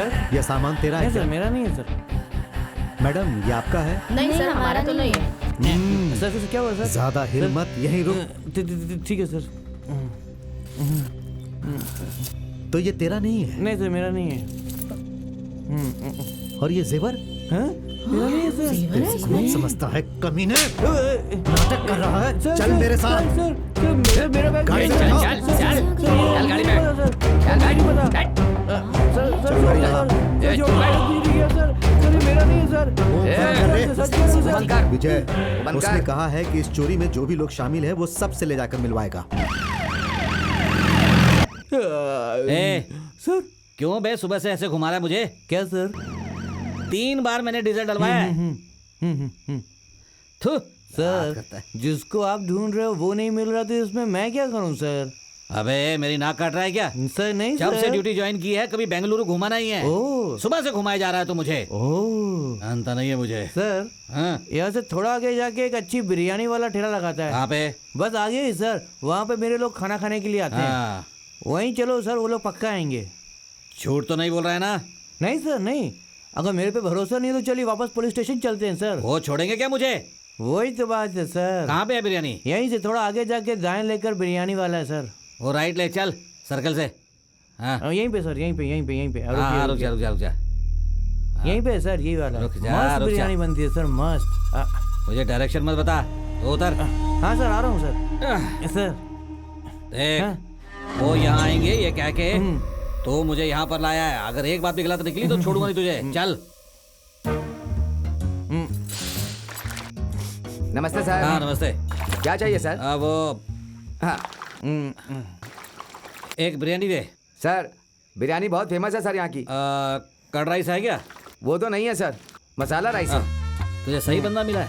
Sir यह सामान तेरा है नहीं क्या? सर, मेरा नहीं है सर। मैडम ये आपका है? नहीं सर, हमारा तो नहीं है। सर सर क्या हुआ सर? ज्यादा हिल मत, यहीं रुक। ठीक है सर। तो ये तेरा नहीं है? नहीं सर, मेरा नहीं है। और ये जेवर? हाँ? मेरा नहीं है सर। कौन समझता है कमीने? नाटक कर रहा है? सर, चल सर, मेरे साथ। सर, सर, मेरा बैग गाड़ी नहीं से है। उठाओ। सर, चल गाड़ी में। सर, नहीं पता। सर, सर, गाड़ी लगा। सर, जो बैग गिर गया सर, सर, ये मेरा नहीं है सर। सच कह रहा हूँ सर। कर। विजय, बंद उसने कर। कहा है कि इस चोरी में जो भी लोग शामिल है वो सब से ले जाकर मिलवाएगा। ए, सर क्यों बे सुबह से ऐसे घुमा रहा है मुझे? क्या सर? 3 बार मैंने डीजल डलवाया है। थू, सर जिसको आप ढूंढ रहे हो वो नहीं मिल रहा, तो इसमें मैं क्या करूं सर? अबे मेरी नाक काट रहा है क्या? सर नहीं जब सर। से ड्यूटी ज्वाइन की है कभी बेंगलुरु घुमा नहीं है। ओह सुबह से घुमाया जा रहा है तो मुझे ओह जानता नहीं है मुझे। सर, हाँ, यहाँ से थोड़ा आगे जाके एक अच्छी बिरयानी वाला ठेला लगाता है। कहाँ पे? बस आगे ही सर, वहाँ पे मेरे लोग खाना खाने के लिए आते हैं। हाँ, वहीं चलो सर, वो लोग पक्का आएंगे। झूठ तो नहीं बोल रहा है ना? नहीं सर नहीं, अगर मेरे पे भरोसा नहीं है तो चलिए वापस पुलिस स्टेशन चलते हैं सर। वो छोड़ेंगे क्या मुझे? वही तो बात है सर। कहाँ पे है बिरयानी? यहीं से थोड़ा आगे जाके दाएं लेकर बिरयानी वाला है सर। वो राइट ले चल सर्कल से। हाँ यहीं पे सर, यहीं पे यहीं पे। हाँ, रुक जा रुक जा रुक जा। यहीं पे सर, यही वाला। रुक जा, मस्त रुक जा। बिरयानी बनती है सर, मस्त। मुझे डायरेक्शन मत बता, तो उतर। हाँ सर, आ रहा हूँ सर। सर देख, हाँ। वो यहाँ आएंगे ये कह के तो मुझे यहाँ पर लाया है। अगर एक बात भी गलत निकली तो छोड़ूंगा नहीं तुझे। चल। नमस्ते सर। हाँ नमस्ते। क्या चाहिए सर? वो हाँ एक बिरयानी दे। सर, बिरयानी बहुत फेमस है सर यहाँ की। कर्ड राइस है क्या? वो तो नहीं है सर, मसाला राइस है। तुझे सही बंदा मिला है।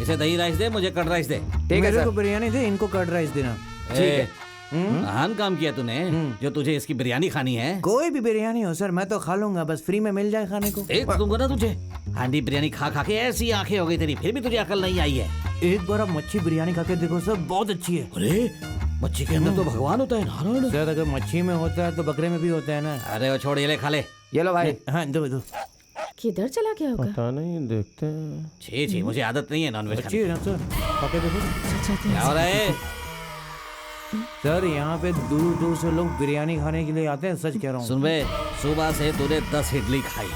इसे दही राइस दे, मुझे कर्ड राइस दे। ठीक है मेरे सर। को बिरयानी दे, इनको कर्ड राइस देना। ठीक है। महान काम किया तूने जो तुझे इसकी बिरयानी खानी है। कोई भी बिरयानी हो सर, मैं तो खा लूंगा, बस फ्री में मिल जाए खाने को। एक दूंगा ना तुझे। हांडी बिरयानी खा खा के ऐसी आंखें हो गई तेरी, फिर भी तुझे अकल नहीं आई है। एक बार आप मच्छी बिरयानी खा के देखो सर, बहुत अच्छी है। अरे मच्छी के अंदर तो भगवान होता है, नारायण। सर अगर मच्छी में होता है तो बकरे में भी होता है ना। अरे वो छोड़, ये ले खा ले। ये लो भाई। हाँ दो दो। किधर चला गया होगा? पता नहीं, देखते हैं। छी छी, मुझे आदत नहीं है नॉनवेज अच्छी खाने है ना सर, खा के देखो। की। क्या हो रहा है? सर यहाँ पे दूर दूर से लोग बिरयानी खाने के लिए आते हैं, सच कह रहा हूँ। सुन बे, सुबह से तूने 10 इडली खाई,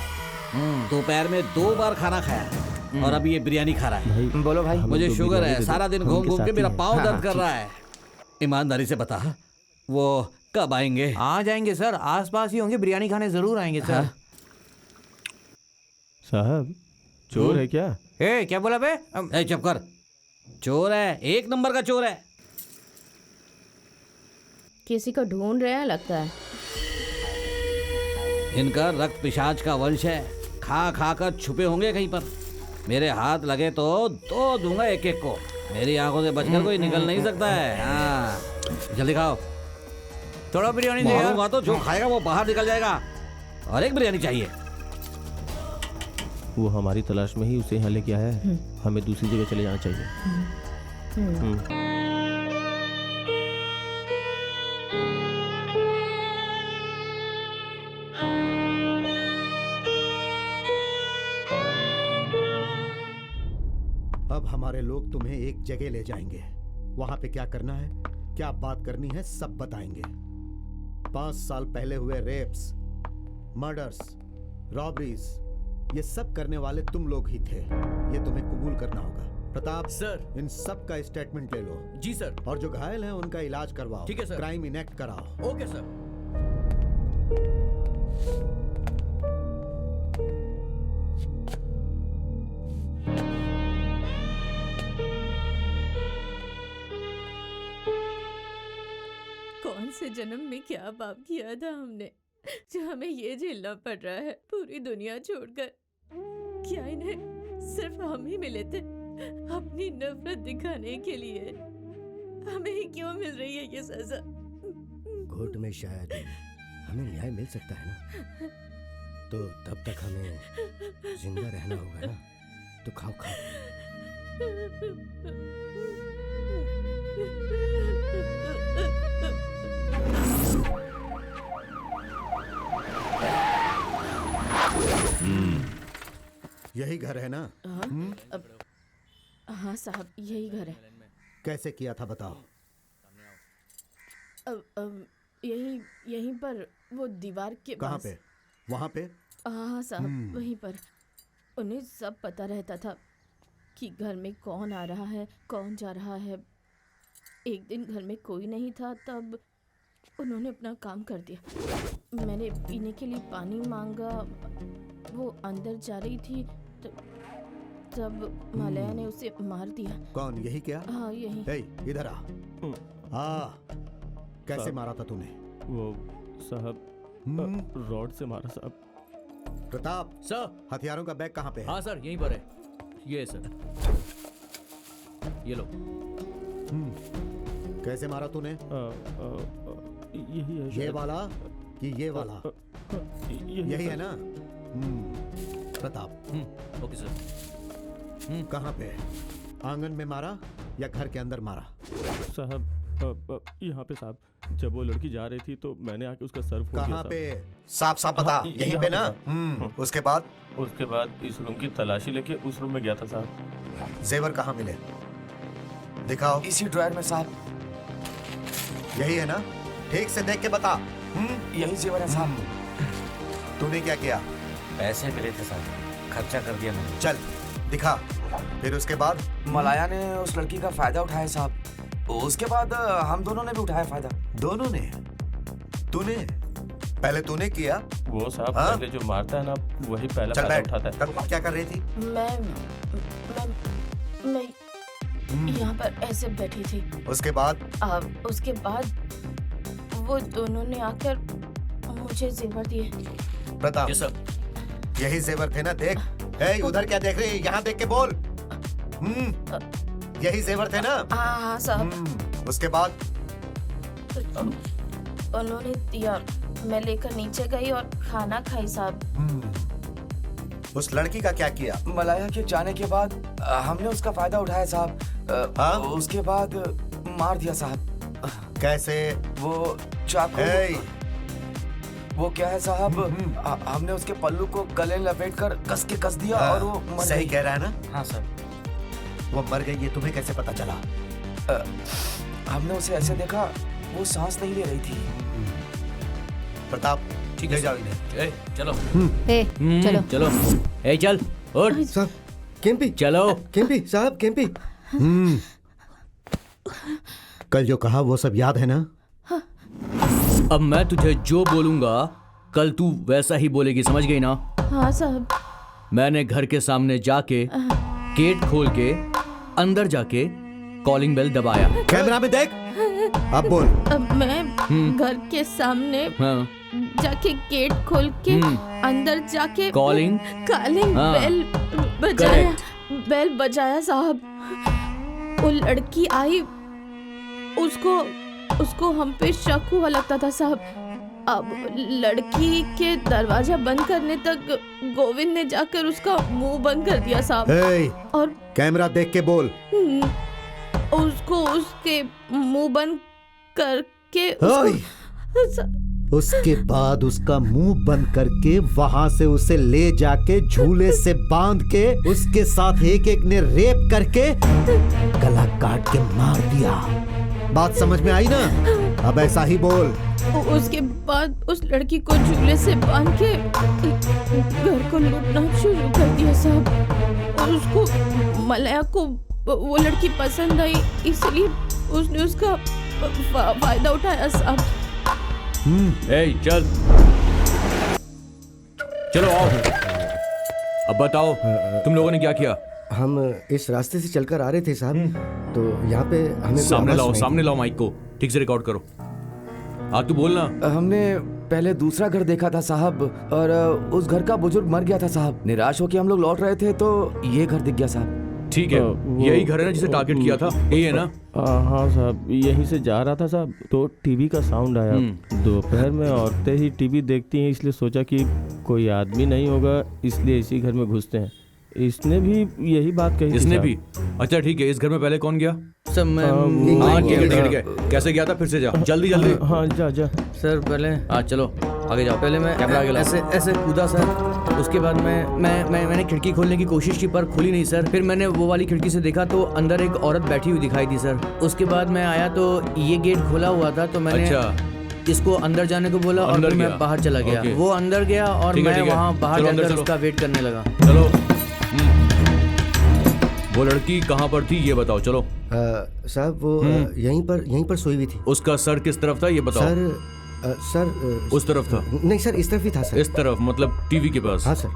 दोपहर में 2 बार खाना खाया और अभी ये बिरयानी खा रहा है। बोलो भाई। मुझे शुगर है, सारा दिन घूम घूम के मेरा पाँव दर्द कर रहा है। ईमानदारी से बता, वो कब आएंगे? आ जाएंगे सर, आसपास ही होंगे, बिरयानी खाने जरूर आएंगे सर। साहब चोर है क्या? ए क्या बोला बे? ए चुप कर। चोर है, 1 नंबर का चोर है। किसी को ढूंढ रहे हैं लगता है। इनका रक्त पिशाच का वंश है, खा खा कर छुपे होंगे कहीं पर। मेरे हाथ लगे तो 2 दूंगा एक एक को। मेरी आंखों से बचकर कोई निकल नहीं सकता है। हाँ जल्दी खाओ। थोड़ा बिरयानी दे यार। मारूंगा तो जो खाएगा वो बाहर निकल जाएगा। और एक बिरयानी चाहिए। वो हमारी तलाश में ही उसे यहाँ लेके आया है, हमें दूसरी जगह चले जाना चाहिए। अब हमारे लोग तुम्हें एक जगह ले जाएंगे। वहां पे क्या करना है, क्या बात करनी है, सब बताएंगे। 5 साल पहले हुए रेप्स, मर्डर्स, रॉबरीज, ये सब करने वाले तुम लोग ही थे। ये तुम्हें कबूल करना होगा। प्रताप सर। इन सब का स्टेटमेंट ले लो। जी सर। और जो घायल हैं उनका इलाज करवाओ। ठीक है सर। क्राइम इनेक्ट कराओ। Okay sir. कौन से जन्म में क्या पाप किया था हमने जो हमें ये झेलना पड़ रहा है पूरी दुनिया छोड़कर। क्या इन्हें सिर्फ हम ही मिले थे अपनी नफरत दिखाने के लिए? हमें ही क्यों मिल रही है ये सजा? कोर्ट में शायद हमें न्याय मिल सकता है ना, तो तब तक हमें जिंदा रहना होगा ना। तो खाओ यही घर है ना? हाँ साहब, यही घर है। कैसे किया था बताओ। यहीं पर वो दीवार के कहाँ पास। पे? वहाँ पे? हाँ साहब, वहीं पर। उन्हें सब पता रहता था कि घर में कौन आ रहा है, कौन जा रहा है। एक दिन घर में कोई नहीं था, तब उन्होंने अपना काम कर दिया। मैंने पीने के लिए पानी मांगा, वो अंदर जा रही थी, तब मालया ने उसे मार दिया। कौन? यही क्या? हाँ यही। ए, इधर आ। कैसे मारा था तूने? वो साहब रॉड से मारा साहब। प्रताप सर। हथियारों का बैग कहाँ पे है? हाँ सर, यहीं पर है। ये सर, ये लो। कैसे मारा तूने? यही है ये शायद। वाला कि ये वाला? यही है ना? प्रताप। Okay sir. कहाँ पे? आंगन में मारा या घर के अंदर मारा? साहब यहाँ पे साहब, जब वो लड़की जा रही थी तो मैंने आके उसका सर फोड़ दिया कहाँ साहब। पे? साफ साफ बता। हाँ, यहीं यहाँ पे पे ना? साहब। उसके बाद? उसके बाद इस रूम की तलाशी लेके उस रूम में गया था साहब। जेवर कहाँ मिले? दिखाओ। इसी ड्रायर में साहब। यही है ना? ठीक से देख के बता। यही जेवर है साहब। तूने क्या किया? पैसे मिले थे साहब, खर्चा कर दिया मैंने। चल दिखा। फिर उसके बाद? मलाया ने उस लड़की का फायदा उठाया साहब। उसके बाद हम दोनों ने भी उठाया फायदा। दोनों ने? तूने? पहले तूने किया? वो साहब हाँ? पहले जो मारता है ना, वही पहला चल फायदा बैठ। उठाता है। तब क्या कर रही थी? मैं यहाँ पर ऐसे बैठी थी। उसके बाद? उसके बाद वो दोनों ने आकर मुझे जेवर दिए। प्रताप, ये सर। यही जेवर थे ना? देख। ए, उधर क्या देख रही है? यहाँ देख के बोल। यही जेवर थे ना? हाँ साहब। उसके बाद? उन्होंने दिया, मैं लेकर नीचे गई और खाना खाई साहब। उस लड़की का क्या किया? मलाया के जाने के बाद हमने उसका फायदा उठाया साहब। हाँ? उसके बाद मार दिया साहब। कैसे? वो चाकू। वो क्या है साहब, हमने उसके पल्लू को गले में लपेट कर कस के कस दिया और वो मर सही गई। कह रहा है ना? हाँ सर। वो मर गई, ये तुम्हें कैसे पता चला? हमने उसे ऐसे देखा, वो सांस नहीं ले रही थी। प्रताप, ठीक ले है जाओ इन्हें। ए, चलो। चलो। चलो। ए, चल उठ। साहब केम्पी, चलो। केम्पी साहब, केम्पी। कल जो कहा वो सब याद है ना? अब मैं तुझे जो बोलूंगा कल तू वैसा ही बोलेगी, समझ गई ना? हाँ साहब। मैंने घर के सामने जाके गेट खोल के अंदर जाके कॉलिंग बेल दबाया। कैमरा में देख। अब बोल। अब मैं घर के सामने हाँ। जाके गेट खोल के अंदर जाके कॉलिंग हाँ। बेल बजाया। बेल बजाया साहब। वो लड़की आई, उसको हम पे शक हुआ लगता था साहब। अब लड़की के दरवाजा बंद करने तक गोविंद ने जाकर उसका मुंह बंद कर दिया साहब। और कैमरा देख के बोल। उसको उसके मुंह बंद करके उसके बाद उसका मुंह बंद करके वहां से उसे ले जाके झूले से बांध के उसके साथ एक एक ने रेप करके गला काट के मार दिया। बात समझ में आई ना? अब ऐसा ही बोल। उसके बाद उस लड़की को झूले से बांध के घर को लूटना शुरू कर दिया साहब। और उसको मलया को वो लड़की पसंद आई, इसलिए उसने उसका फायदा उठाया साहब। ए, चल चलो आओ। अब बताओ तुम लोगों ने क्या किया? हम इस रास्ते से चलकर आ रहे थे साहब, तो यहाँ पे हमें कोई सामने आवाज लाओ, सुनाई सामने लाओ माइक को, ठीक से रिकॉर्ड करो। तू बोलना। हमने पहले दूसरा घर देखा था साहब, और उस घर का बुजुर्ग मर गया था साहब। निराश होकर हम लोग लौट रहे थे तो ये घर दिख गया साहब। ठीक है, यही घर है ना जिसे टारगेट किया था? यही है ना? हाँ साहब, यहीं से जा रहा था साहब, तो टीवी का साउंड आया। दोपहर में औरतें ही टीवी देखती हैं, इसलिए सोचा कि कोई आदमी नहीं होगा, इसलिए इसी घर में घुसते हैं। इसने भी यही बात कही। इसने भी? अच्छा ठीक है, इस घर में पहले कौन गया? सर मैं हाँ ठीक है ठीक है। कैसे गया था? फिर से जा, जल्दी जल्दी। हाँ जा सर पहले हाँ चलो आगे जाओ। पहले मैं कैमरा आगे ऐसे ऐसे कूदा सर, उसके बाद मैंने खिड़की खोलने की कोशिश की पर खुली नहीं सर। फिर मैंने वो वाली खिड़की से देखा तो अंदर एक औरत बैठी हुई दिखाई दी सर। उसके बाद मैं आया तो ये गेट खोला हुआ था तो मैंने इसको अंदर जाने को बोला और फिर मैं बाहर चला गया। वो अंदर गया और मैं वहाँ बाहर जाकर उसका वेट करने लगा। चलो। वो लड़की कहाँ पर थी ये बताओ। चलो साहब वो यहीं पर सोई हुई थी। उसका सर किस तरफ था ये बताओ। सर उस तरफ था? नहीं सर, इस तरफ ही था सर। इस तरफ मतलब टीवी के पास? हाँ सर।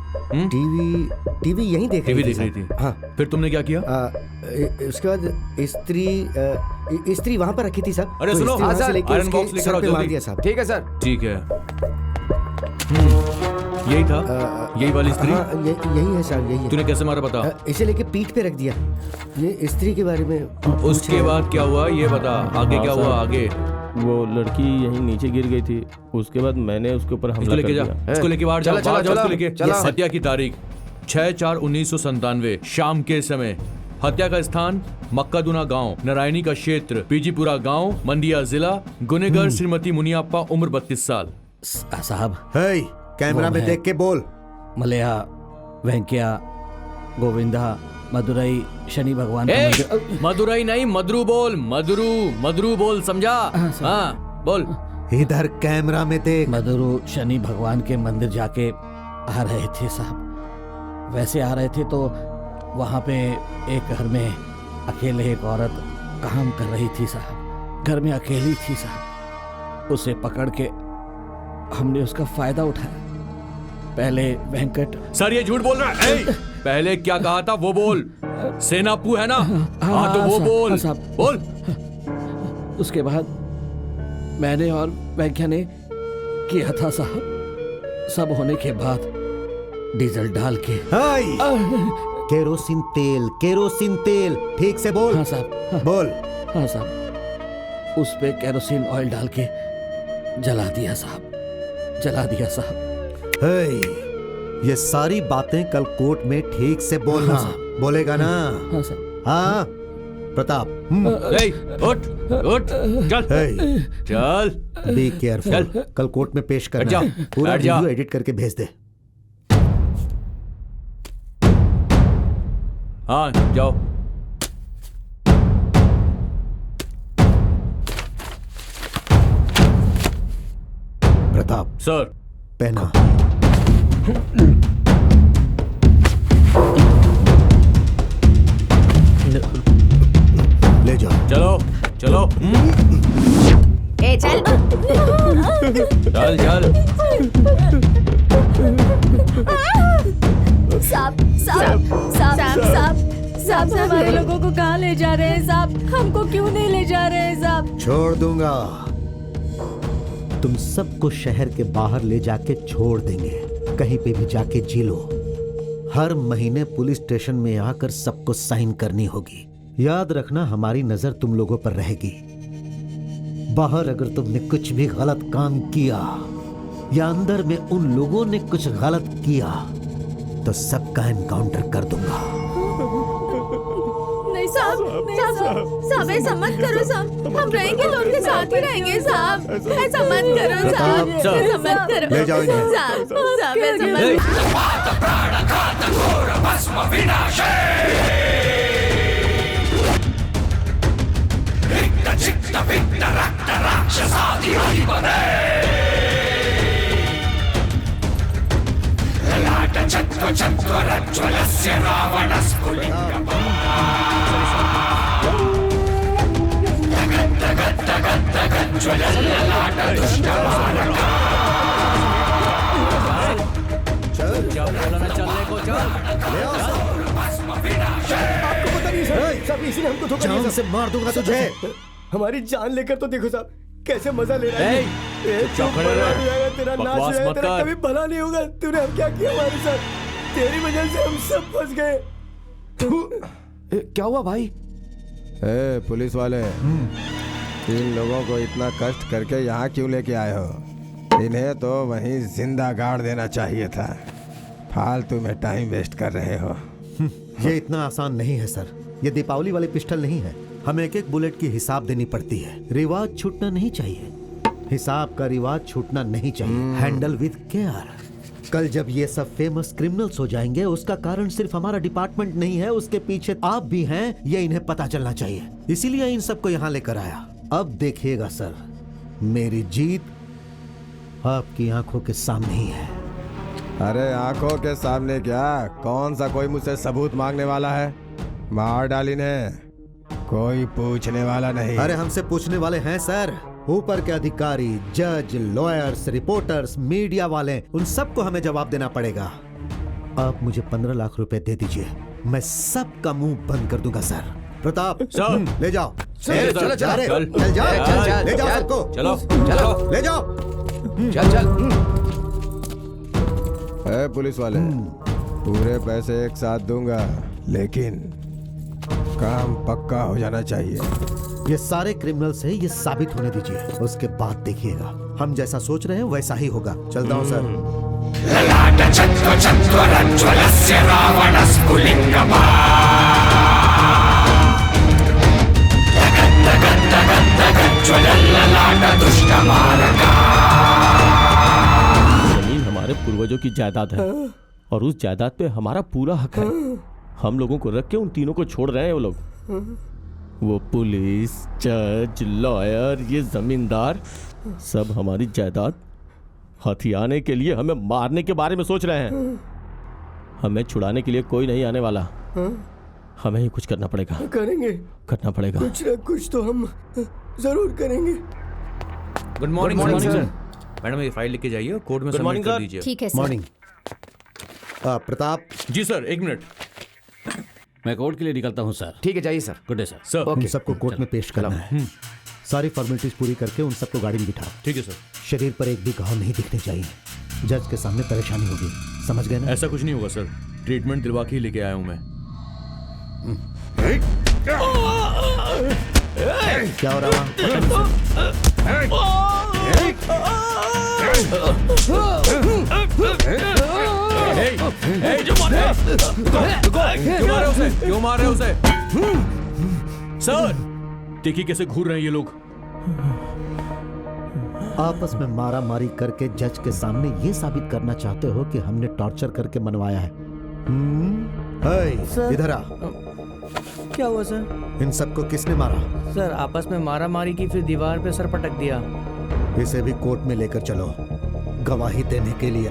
टीवी यहीं देख रही थी। हाँ। फिर तुमने क्या किया? उसके बाद स्त्री वहाँ पर रखी थी साहब। अरे तो सुनो, आयरन बॉक्स लेकर आओ जल्दी। ठीक है सर। ठीक है। यही था? यही वाली स्त्री? यही है सर, यही है। तूने कैसे मारा बता? इसे लेके पीठ पे रख दिया। ये स्त्री के बारे में। उसके बाद क्या हुआ ये बता। आगे क्या हुआ? आगे वो लड़की यहीं नीचे गिर गई थी, उसके बाद मैंने उसके ऊपर हमला कर दिया। इसको लेके बाहर जाओ। चला। हत्या की तारीख 6/4/1997 शाम के समय। हत्या का स्थान मक्कादुना गांव, नारायणी का क्षेत्र, पीजीपुरा गांव, मंडिया जिला। गुनेगार श्रीमती मुनियाप्पा, उम्र 32 साल। साहब कैमरा में देख के बोल। मलया, वेंकैया, गोविंदा, मदुरई, शनि भगवान का मंदिर। मदुरई नहीं, मदरू बोल। मदरू बोल, समझा? हाँ बोल। इधर कैमरा में देख। मदुरु शनि भगवान के मंदिर जाके आ रहे थे साहब। वैसे आ रहे थे तो वहाँ पे एक घर में अकेले एक औरत काम कर रही थी साहब। घर में अकेली थी साहब। उसे पकड़ के हमने उसका फायदा उठाया। पहले वेंकट। सर ये झूठ बोल रहा है। पहले क्या कहा था वो बोल। सेनापू है ना? हाँ तो वो बोल। बोल। उसके बाद मैंने और वेंकैया ने किया था साहब। सब होने के बाद डीजल डाल के। केरोसिन तेल ठीक से बोल। हाँ साहब। बोल। हाँ साहब, उस पे केरोसिन ऑयल डाल के जला दिया साहब। ये सारी बातें कल कोर्ट में ठीक से बोलना। हाँ, बोलेगा ना? हाँ साहब। हाँ प्रताप। उठ चल। Be careful. कल कोर्ट में पेश करना। पूरा वीडियो एडिट करके भेज दे। हाँ जाओ। प्रताप सर। पहना। ले जाओ। चलो। ए चल। चल। साहब हमारे लोगों को कहाँ ले जा रहे हैं साहब? हमको क्यों नहीं ले जा रहे हैं साहब? छोड़ दूंगा। तुम सबको शहर के बाहर ले जाके छोड़ देंगे। कहीं पे भी जाके जी लो। हर महीने पुलिस स्टेशन में आकर सबको साइन करनी होगी। याद रखना, हमारी नजर तुम लोगों पर रहेगी। बाहर अगर तुमने कुछ भी गलत काम किया या अंदर में उन लोगों ने कुछ गलत किया तो सबका एनकाउंटर कर दूंगा। नहीं साहब, ऐसा मत करो साहब। हम रहेंगे तो उनके साथ ही रहेंगे साहब। ऐसा मत करो साहब, ऐसा मत करो। ले जाओ इन्हें। साहब ऐसा मत। जान से मार दूंगा तुझे। हमारी जान लेकर तो देखो साहब कैसे मजा ले रहा है। तेरा नाश हो जाएगा, तेरा कभी भला नहीं होगा। तूने अब क्या किया हमारे साथ? तेरी वजह से हम सब फंस गए। क्या हुआ भाई? पुलिस वाले, इन लोगों को इतना कष्ट करके यहाँ क्यों लेके आए हो? इन्हें तो वहीं जिंदा गाड़ देना चाहिए था। फालतू में टाइम वेस्ट कर रहे हो। ये इतना आसान नहीं है सर। ये दीपावली वाली पिस्टल नहीं है। हमें एक एक बुलेट की हिसाब देनी पड़ती है। रिवाज छूटना नहीं चाहिए। हिसाब का रिवाज छूटना नहीं चाहिए। Handle with care. कल जब ये सब फेमस क्रिमिनल्स हो जाएंगे, उसका कारण सिर्फ हमारा डिपार्टमेंट नहीं है, उसके पीछे आप भी हैं, ये इन्हें पता चलना चाहिए। इसीलिए इन सबको यहाँ लेकर आया। अब देखिएगा सर, मेरी जीत आपकी आंखों के सामने ही है। अरे आंखों के सामने क्या, कौन सा कोई मुझसे सबूत मांगने वाला है? मार डाली ने, कोई पूछने वाला नहीं। अरे हमसे पूछने वाले हैं सर, ऊपर के अधिकारी, जज, लॉयर्स, रिपोर्टर्स, मीडिया वाले, उन सबको हमें जवाब देना पड़ेगा। आप मुझे 15 लाख रुपए दे दीजिए, मैं सबका मुंह बंद कर दूंगा सर। प्रताप सर। ले जाओ। चल, चल, चल, अरे, चल, चल जाओ, चल, ले जाओ चल, सबको, चलो चलो ले जाओ। चल चल। ए, पुलिस वाले, पूरे पैसे एक साथ दूंगा, लेकिन काम पक्का हो जाना चाहिए। ये सारे क्रिमिनल्स हैं, ये साबित होने दीजिए, उसके बाद देखिएगा हम जैसा सोच रहे हैं वैसा ही होगा। चलता हूँ सर। जमीन हमारे पूर्वजों की जायदाद है और उस जायदाद पे हमारा पूरा हक है। हम लोगों को रख के उन तीनों को छोड़ रहे हैं वो लोग। वो पुलिस, जज, लॉयर, ये जमींदार, सब हमारी जायदाद हथियाने के लिए हमें मारने के बारे में सोच रहे हैं। हमें छुड़ाने के लिए कोई नहीं आने वाला। हमें ही कुछ करना पड़ेगा। करेंगे, करना पड़ेगा। कुछ न कुछ तो हम जरूर करेंगे। Good morning sir. मैडम ये फाइल लेके जाइए, कोर्ट में सबमिट कर दीजिए। ठीक है सर। मॉर्निंग। प्रताप जी सर, एक मिनट। मैं कोर्ट के लिए निकलता हूँ सर। ठीक है, जाइए sir. Good day sir. Sir उन सबको कोर्ट में पेश करना है। सारी फॉर्मेलिटीज पूरी करके उन सबको गाड़ी में बिठाओ। ठीक है सर। शरीर पर एक भी घाव नहीं दिखने चाहिए। जज के सामने परेशानी होगी, समझ गए ना? ऐसा कुछ नहीं होगा सर, ट्रीटमेंट दिलवा के ही लेके आया हूँ मैं। क्या हो रहा? क्यों मार रहे हो उसे? सर देखिए कैसे घूर रहे हैं ये लोग। आपस में मारा मारी करके जज के सामने ये साबित करना चाहते हो कि हमने टॉर्चर करके मनवाया है? इधर आ। क्या हुआ सर? इन सबको किसने मारा? सर आपस में मारा मारी की, फिर दीवार पे सर पटक दिया। इसे भी कोर्ट में लेकर चलो गवाही देने के लिए।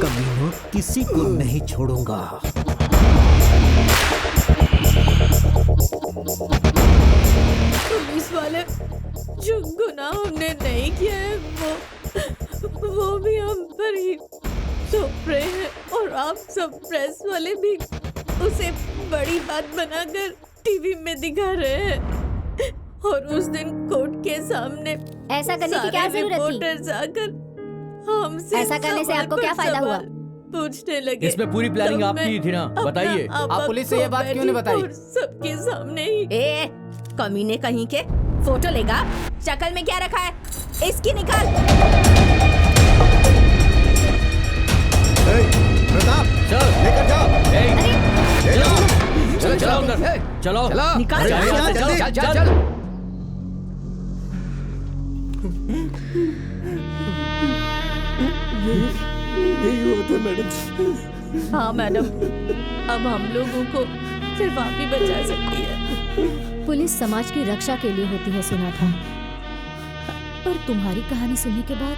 कमीनों, किसी को नहीं छोड़ूंगा। पुलिस वाले, जो गुनाह हमने नहीं किया है वो भी हम पर ही थोप रहे हैं, और आप सब प्रेस वाले भी उसे बड़ी बात बनाकर टीवी में दिखा रहे हैं। और उस दिन कोर्ट के सामने ऐसा करने की क्या जरूरत थी? रिपोर्टर्स आकर हमसे ऐसा करने से आपको क्या फायदा हुआ? पूछने लगे। इसमें पूरी प्लानिंग तब आपकी ही थी ना? मैं बताइए। अपना आप पुलिस से ये बात क्यों नहीं बताई? और सबके सामने ही। ए, कमीने कहीं के, फोटो लेगा? शक्ल में क्या रखा है? इसकी निकाल। प्रताप, लेकर जाओ। ले जाओ। चलो चलो अंदर। चलो चलो निकाल। अरे यहाँ चल जल्दी। चल चल चल। यही हुआ था मैडम। हाँ मैडम, अब हम लोगों को सिर्फ आप ही बचा सकती है। पुलिस समाज की रक्षा के लिए होती है, सुना था, पर तुम्हारी कहानी सुनने के बाद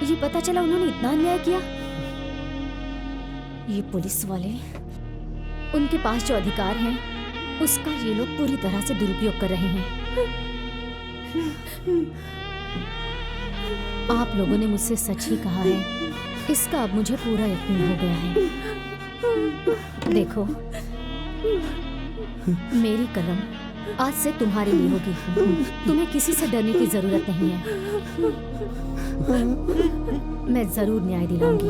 ये पता चला उन्होंने इतना अन्याय किया। ये पुलिस वाले, उनके पास जो अधिकार हैं उसका ये लोग पूरी तरह से दुरुपयोग कर रहे हैं। आप लोगों ने मुझसे सच ही कहा है, इसका अब मुझे पूरा यकीन हो गया है। देखो, मेरी कलम आज से तुम्हारे लिए होगी। तुम्हें किसी से डरने की जरूरत नहीं है। मैं जरूर न्याय दिलाऊंगी।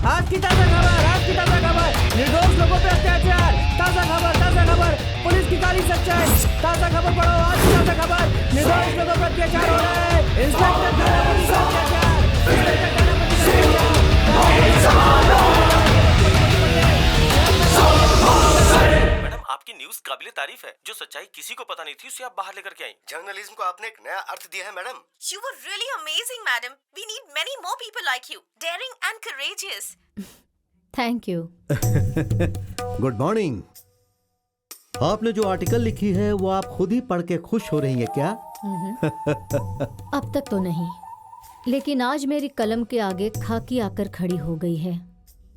आज की ताजा खबर, निर्दोष लोगों पे अत्याचार। ताजा खबर, ताजा खबर। यहाँ पर पढ़ो आज की ताज़ा खबर, निर्दोष लोगों पर अत्याचार हो रहा है। इंस्पेक्टर थानापति पर अत्याचार, इंस्पेक्टर थानापति मैडम, आपकी न्यूज़ काबिले तारीफ है। जो सच्चाई किसी को पता नहीं थी उसे आप बाहर लेकर के आई। जर्नलिज्म को आपने एक नया अर्थ दिया है madam. You were really amazing, madam. We need many more people like you, daring and courageous. Thank you. Good morning. आपने जो आर्टिकल लिखी है वो आप खुद ही पढ़ के खुश हो रही हैं क्या? अब तक तो नहीं, लेकिन आज मेरी कलम के आगे खाकी आकर खड़ी हो गई है।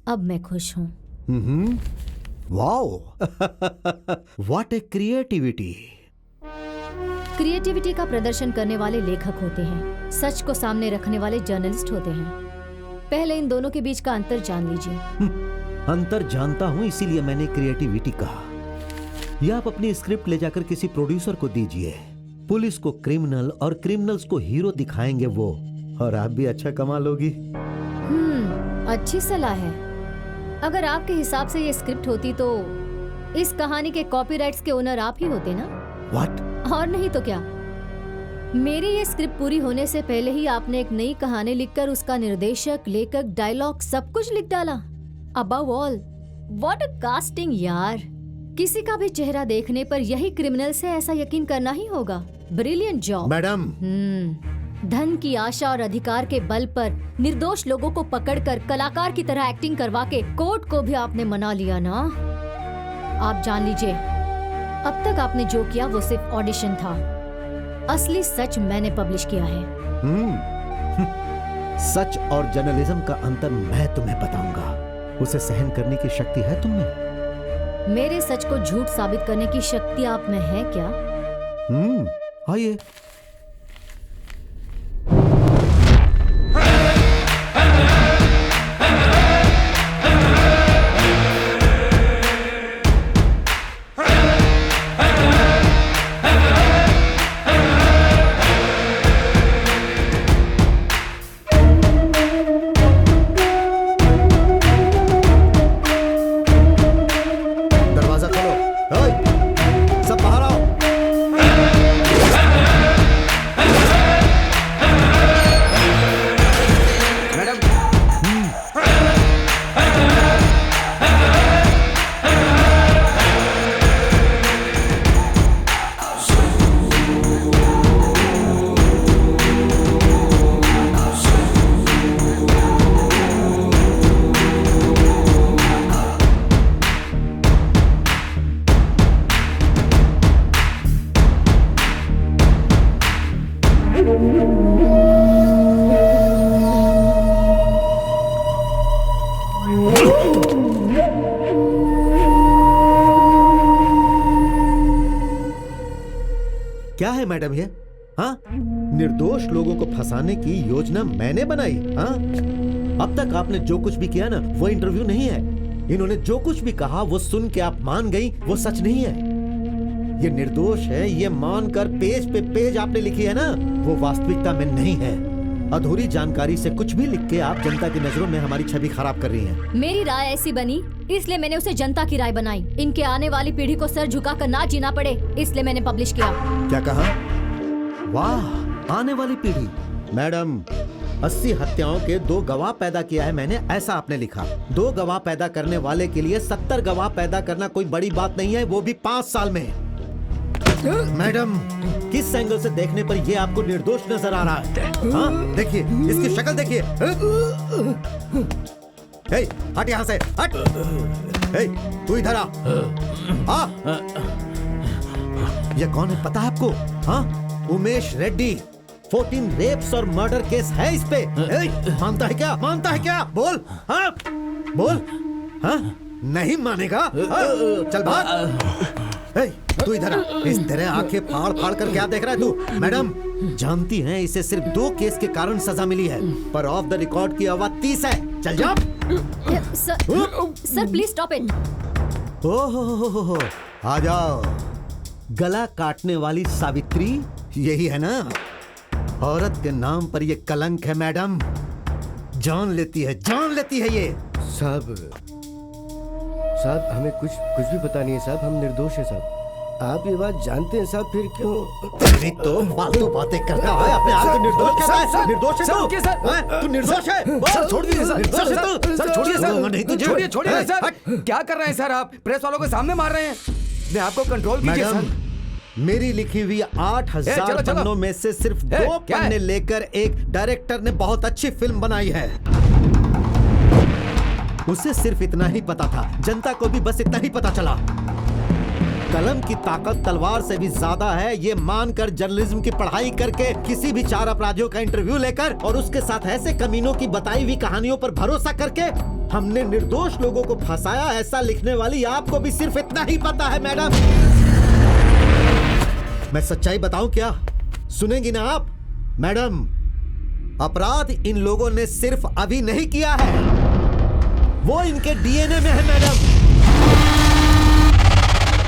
अब मैं खुश हूँ। Wow, what A creativity. Creativity का प्रदर्शन करने वाले लेखक होते हैं, सच को सामने रखने वाले जर्नलिस्ट होते हैं। पहले इन दोनों के बीच का अंतर जान लीजिए। अंतर जानता हूँ, इसीलिए मैंने क्रिएटिविटी कहा। यह आप अपनी स्क्रिप्ट ले जाकर किसी प्रोड्यूसर को दीजिए, पुलिस को क्रिमिनल और क्रिमिनल्स को हीरो दिखाएंगे वो, और आप भी अच्छा कमा लोगी। अच्छी सलाह है। अगर आपके हिसाब से ये स्क्रिप्ट होती तो इस कहानी के कॉपीराइट्स के ओनर आप ही होते ना? व्हाट? और नहीं तो क्या। मेरी ये स्क्रिप्ट पूरी होने से पहले ही आपने एक नई कहानी लिखकर उसका निर्देशक, लेखक, डायलॉग सब कुछ लिख डाला। Above all, what a casting यार। किसी का भी चेहरा देखने पर यही क्रिमिनल से ऐसा यकीन करना ही होगा। Brilliant job madam. धन की आशा और अधिकार के बल पर निर्दोष लोगों को पकड़कर कलाकार की तरह एक्टिंग करवा के कोर्ट को भी आपने मना लिया ना। आप जान लीजिए, अब तक आपने जो किया वो सिर्फ ऑडिशन था। असली सच मैंने पब्लिश किया है। सच और जर्नलिज्म का अंतर मैं तुम्हें बताऊंगा। उसे सहन करने की शक्ति है तुम में? मेरे सच को झूठ साबित करने की शक्ति आप में है क्या? आइए। दरवाजा खोलो। ओए, सब बाहर आओ। क्या है मैडम ये? हाँ, निर्दोष लोगों को फंसाने की योजना मैंने बनाई। हाँ, अब तक आपने जो कुछ भी किया ना वो इंटरव्यू नहीं है। इन्होंने जो कुछ भी कहा वो सुन के आप मान गई, वो सच नहीं है। ये निर्दोष है, ये मानकर पेज पे पेज आपने लिखी है ना, वो वास्तविकता में नहीं है। अधूरी जानकारी से कुछ भी लिख के आप जनता की नजरों में हमारी छवि खराब कर रही हैं। मेरी राय ऐसी बनी, इसलिए मैंने उसे जनता की राय बनाई। इनके आने वाली पीढ़ी को सर झुकाकर ना जीना पड़े, इसलिए मैंने पब्लिश किया। क्या कहा? वाह, आने वाली पीढ़ी। मैडम, 80 हत्याओं के 2 गवाह पैदा किया है मैंने, ऐसा आपने लिखा। 2 गवाह पैदा करने वाले के लिए 70 गवाह पैदा करना कोई बड़ी बात नहीं है, वो भी 5 साल में। मैडम, किस एंगल से देखने पर ये आपको निर्दोष नजर आ रहा है? हाँ, देखिए, इसकी शक्ल देखिए। हट यहाँ से, हट। तू इधर आ। ये कौन है पता है आपको? हाँ, उमेश रेड्डी। 14 रेप्स और मर्डर केस है इस पे। मानता है क्या? मानता है क्या? बोल। हाँ, बोल। हाँ, नहीं मानेगा? चल भाग। तू इधर आ। इस तरह आंखें फाड़ फाड़ कर क्या देख रहा है तू? मैडम, जानती हैं इसे सिर्फ 2 केस के कारण सजा मिली है, पर ऑफ द रिकॉर्ड की आवाज 30 है। चल जा। Sir please stop it. ओहो, आ जाओ। गला काटने वाली सावित्री यही है ना? औरत के नाम पर ये कलंक है मैडम। जान लेती है ये। साहब हमें कुछ भी पता नहीं है साहब, हम निर्दोष हैं साहब। आप ये बात जानते हैं साहब, फिर क्यों? तेरी तो फालतू बातें करता है, अपने आप को निर्दोष कहता है। निर्दोष है तू? हैं? तू निर्दोष है? सर छोड़ दीजिए सर। निर्दोष है तू? सर छोड़िए सर। नहीं तुझे। छोड़िए छोड़िए सर। क्या कर रहे हैं सर आप? प्रेस वालों के सामने मार रहे हैं। मैं आपको कंट्रोल कीजिए मैडम, सर। मेरी लिखी हुई 8000 पन्नों में से सिर्फ 2 पन्ने लेकर एक डायरेक्टर ने बहुत अच्छी फिल्म बनाई है। उसे सिर्फ इतना ही पता था, जनता को भी बस इतना ही पता चला। कलम की ताकत तलवार से भी ज्यादा है, ये मानकर जर्नलिज्म की पढ़ाई करके किसी भी 4 अपराधियों का इंटरव्यू लेकर और उसके साथ ऐसे कमीनों की बताई हुई कहानियों पर भरोसा करके हमने निर्दोष लोगों को फंसाया। ऐसा लिखने वाली आपको भी सिर्फ इतना ही पता है मैडम। मैं सच्चाई बताऊं क्या? सुनेंगी ना आप? मैडम, अपराध इन लोगों ने सिर्फ अभी नहीं किया है, वो इनके डीएनए में है मैडम।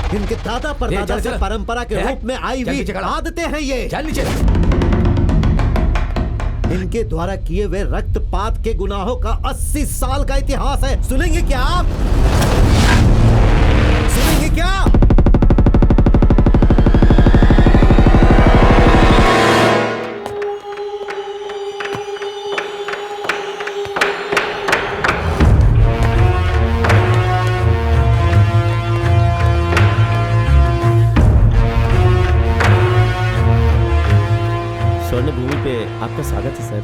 इनके दादा परदादा से परंपरा के रूप में आई हुई आदतें हैं ये। इनके द्वारा किए हुए रक्तपात के गुनाहों का 80 साल का इतिहास है। सुनेंगे क्या आप? सुनेंगे क्या? स्वर्ण भूमि पे आपका स्वागत है सर।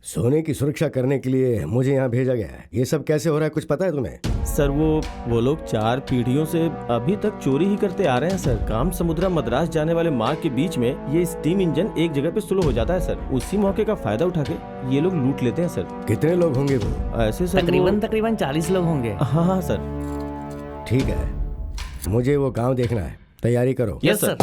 सोने की सुरक्षा करने के लिए मुझे यहाँ भेजा गया है। ये सब कैसे हो रहा है, कुछ पता है तुम्हें? सर वो लोग 4 पीढ़ियों से अभी तक चोरी ही करते आ रहे हैं सर। काम समुद्रा मद्रास जाने वाले मार्ग के बीच में ये स्टीम इंजन एक जगह पे स्लो हो जाता है सर। उसी मौके का फायदा उठा के ये लोग लूट लेते हैं सर। कितने लोग होंगे वो? ऐसे सर तकरीबन 40 लोग होंगे। हाँ सर। ठीक है, मुझे वो गाँव देखना है, तैयारी करो। Yes sir.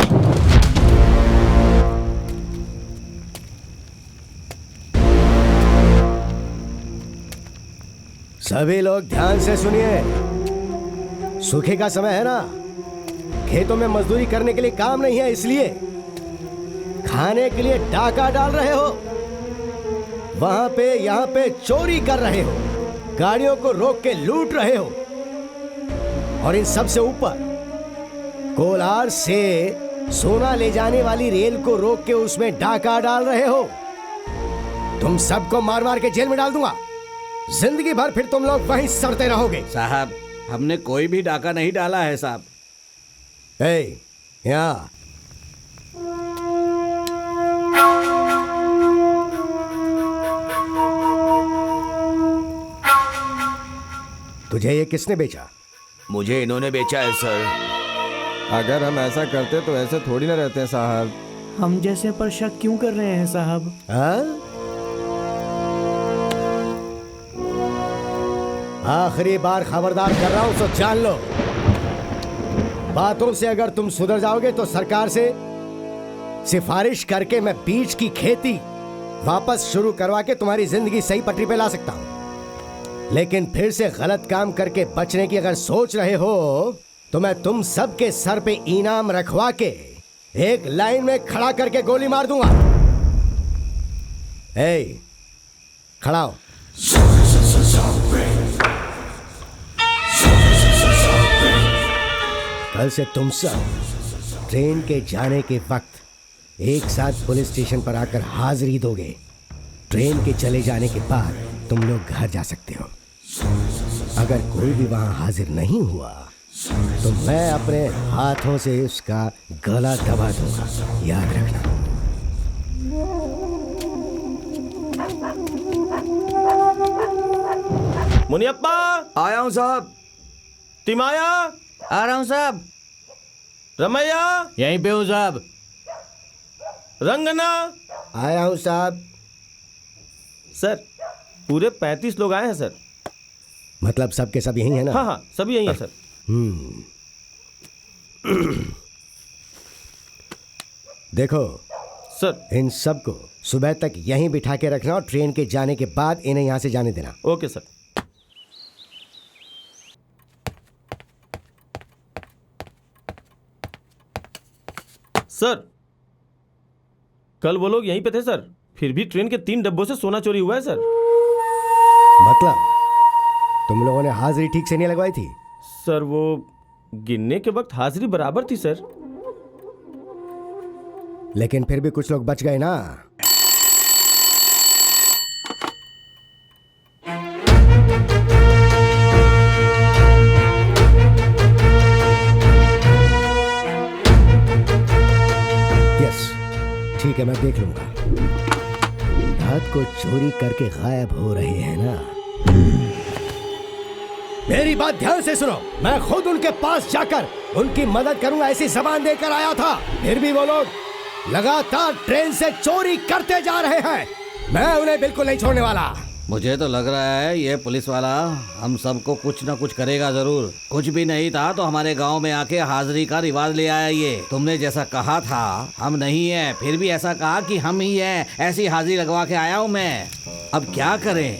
सभी लोग ध्यान से सुनिए। सूखे का समय है ना, खेतों में मजदूरी करने के लिए काम नहीं है, इसलिए खाने के लिए डाका डाल रहे हो, वहां पे यहाँ पे चोरी कर रहे हो, गाड़ियों को रोक के लूट रहे हो, और इन सब से ऊपर कोलार से सोना ले जाने वाली रेल को रोक के उसमें डाका डाल रहे हो। तुम सबको मार मार के जेल में डाल दूंगा। जिंदगी भर फिर तुम लोग वहीं सड़ते रहोगे। साहब, हमने कोई भी डाका नहीं डाला है साहब। यहाँ तुझे ये किसने बेचा? मुझे इन्होंने बेचा है सर। अगर हम ऐसा करते तो ऐसे थोड़ी ना रहते हैं साहब। हम जैसे पर शक क्यों कर रहे हैं साहब? हाँ? आखिरी बार खबरदार कर रहा हूं, तो जान लो, बातों से अगर तुम सुधर जाओगे तो सरकार से सिफारिश करके मैं बीज की खेती वापस शुरू करवा के तुम्हारी जिंदगी सही पटरी पे ला सकता हूं। लेकिन फिर से गलत काम करके बचने की अगर सोच रहे हो तो मैं तुम सबके सर पे इनाम रखवा के एक लाइन में खड़ा करके गोली मार दूंगा। खड़ा हो। कल से तुम सब ट्रेन के जाने के वक्त एक साथ पुलिस स्टेशन पर आकर हाजिरी दोगे। ट्रेन के चले जाने के बाद तुम लोग घर जा सकते हो। अगर कोई भी वहां हाजिर नहीं हुआ तो मैं अपने हाथों से उसका गला दबा दूंगा, याद रखना। मुनियप्पा, आया हूँ साहब। तिमाया, आ रहा हूँ साहब। रमैया, यहीं पे हूँ साहब। रंगना, आया हूँ साहब। सर पूरे 35 लोग आए हैं सर। मतलब सब के सब यही है ना? हाँ हाँ, सभी यही है सर। देखो सर, इन सबको सुबह तक यहीं बिठा के रखना और ट्रेन के जाने के बाद इन्हें यहाँ से जाने देना। Okay sir. सर, कल वो लोग यहीं पे थे सर, फिर भी ट्रेन के 3 डब्बों से सोना चोरी हुआ है सर। मतलब तुम लोगों ने हाजिरी ठीक से नहीं लगवाई थी? सर वो गिनने के वक्त हाजिरी बराबर थी सर। लेकिन फिर भी कुछ लोग बच गए ना। यस, ठीक है, मैं देख लूंगा। रात को चोरी करके गायब हो रहे हैं ना। मेरी बात ध्यान से सुनो, मैं खुद उनके पास जाकर उनकी मदद करूंगा ऐसी जबान देकर आया था। फिर भी वो लोग लगातार ट्रेन से चोरी करते जा रहे हैं। मैं उन्हें बिल्कुल नहीं छोड़ने वाला। मुझे तो लग रहा है ये पुलिस वाला हम सबको कुछ न कुछ करेगा जरूर। कुछ भी नहीं था तो हमारे गांव में आके हाजिरी का रिवाज ले आया ये। तुमने जैसा कहा था हम नहीं है, फिर भी ऐसा कहा कि हम ही है, ऐसी हाजिरी लगवा के आया हूँ मैं। अब क्या करें?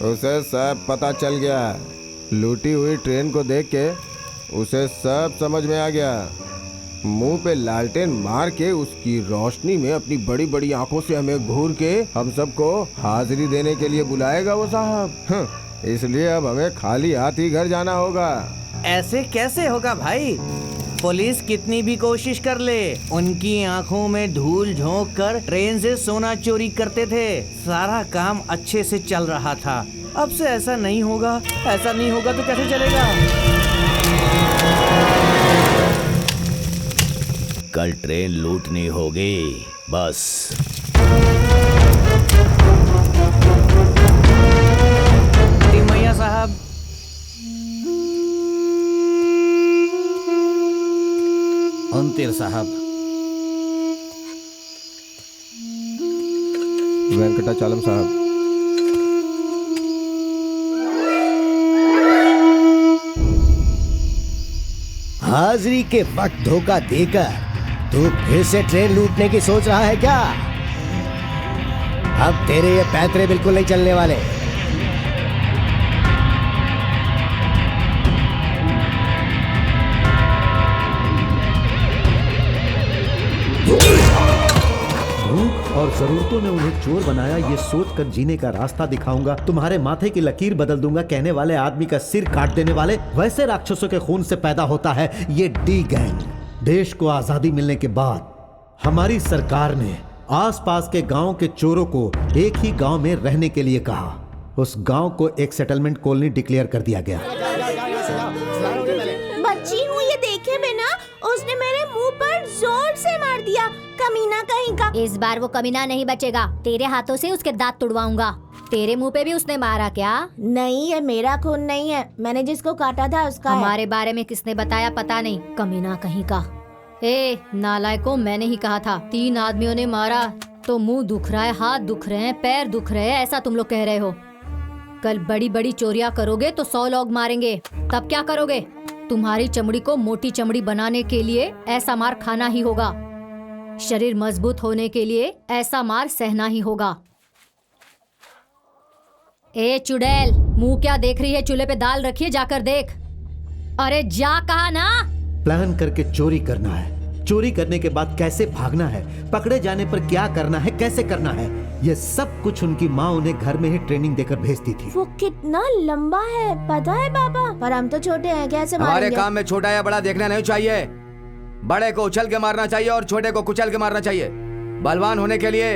उसे सब पता चल गया। लूटी हुई ट्रेन को देख के उसे सब समझ में आ गया। मुंह पे लालटेन मार के उसकी रोशनी में अपनी बड़ी बड़ी आंखों से हमें घूर के हम सबको हाजिरी देने के लिए बुलाएगा वो साहब। इसलिए अब हमें खाली हाथ ही घर जाना होगा। ऐसे कैसे होगा भाई? पुलिस कितनी भी कोशिश कर ले, उनकी आंखों में धूल झोंक कर ट्रेन से सोना चोरी करते थे। सारा काम अच्छे से चल रहा था। अब से ऐसा नहीं होगा। ऐसा नहीं होगा तो कैसे चलेगा? कल ट्रेन लूटनी होगी बस। मैया साहब, अंतिर साहब, वेंकटाचलम साहब, हाजिरी के वक्त धोखा देकर तू फिर से ट्रेन लूटने की सोच रहा है क्या? अब तेरे ये पैतरे बिल्कुल नहीं चलने वाले। भूख और जरूरतों ने उन्हें चोर बनाया, ये सोचकर जीने का रास्ता दिखाऊंगा। तुम्हारे माथे की लकीर बदल दूंगा। कहने वाले आदमी का सिर काट देने वाले वैसे राक्षसों के खून से पैदा होता है ये डी गैंग। देश को आजादी मिलने के बाद हमारी सरकार ने आसपास के गांव के चोरों को एक ही गांव में रहने के लिए कहा। उस गांव को एक सेटलमेंट कॉलोनी डिक्लेयर कर दिया गया। बच्ची हूँ, ये देखे बिना उसने मेरे मुंह पर जोर से मार दिया, कमीना कहीं का। इस बार वो कमीना नहीं बचेगा, तेरे हाथों से उसके दांत तुड़वाऊंगा। तेरे मुंह पे भी उसने मारा क्या? नहीं, ये मेरा खून नहीं है, मैंने जिसको काटा था उसका हमारे बारे में किसने बताया पता नहीं, कमीना कहीं का। ए नालायकों, मैंने ही कहा था। 3 आदमियों ने मारा तो मुंह दुख रहा है, हाथ दुख रहे हैं, पैर दुख रहे हैं, ऐसा तुम लोग कह रहे हो। कल बड़ी बड़ी चोरियां करोगे तो 100 लोग मारेंगे, तब क्या करोगे? तुम्हारी चमड़ी को मोटी चमड़ी बनाने के लिए ऐसा मार खाना ही होगा। शरीर मजबूत होने के लिए ऐसा मार सहना ही होगा। ए चुड़ैल, मुंह क्या देख रही है? चूल्हे पे दाल रखी है, जाकर देख। अरे जा, कहा ना। प्लान करके चोरी करना है, चोरी करने के बाद कैसे भागना है, पकड़े जाने पर क्या करना है, कैसे करना है, ये सब कुछ उनकी माँ उन्हें घर में ही ट्रेनिंग देकर भेजती थी। वो कितना लंबा है पता है पापा? पर हम तो छोटे हैं, कैसे हमारे मारेंगे? काम में छोटा या बड़ा देखना नहीं चाहिए। बड़े को उछल के मारना चाहिए और छोटे को कुचल के मारना चाहिए। बलवान होने के लिए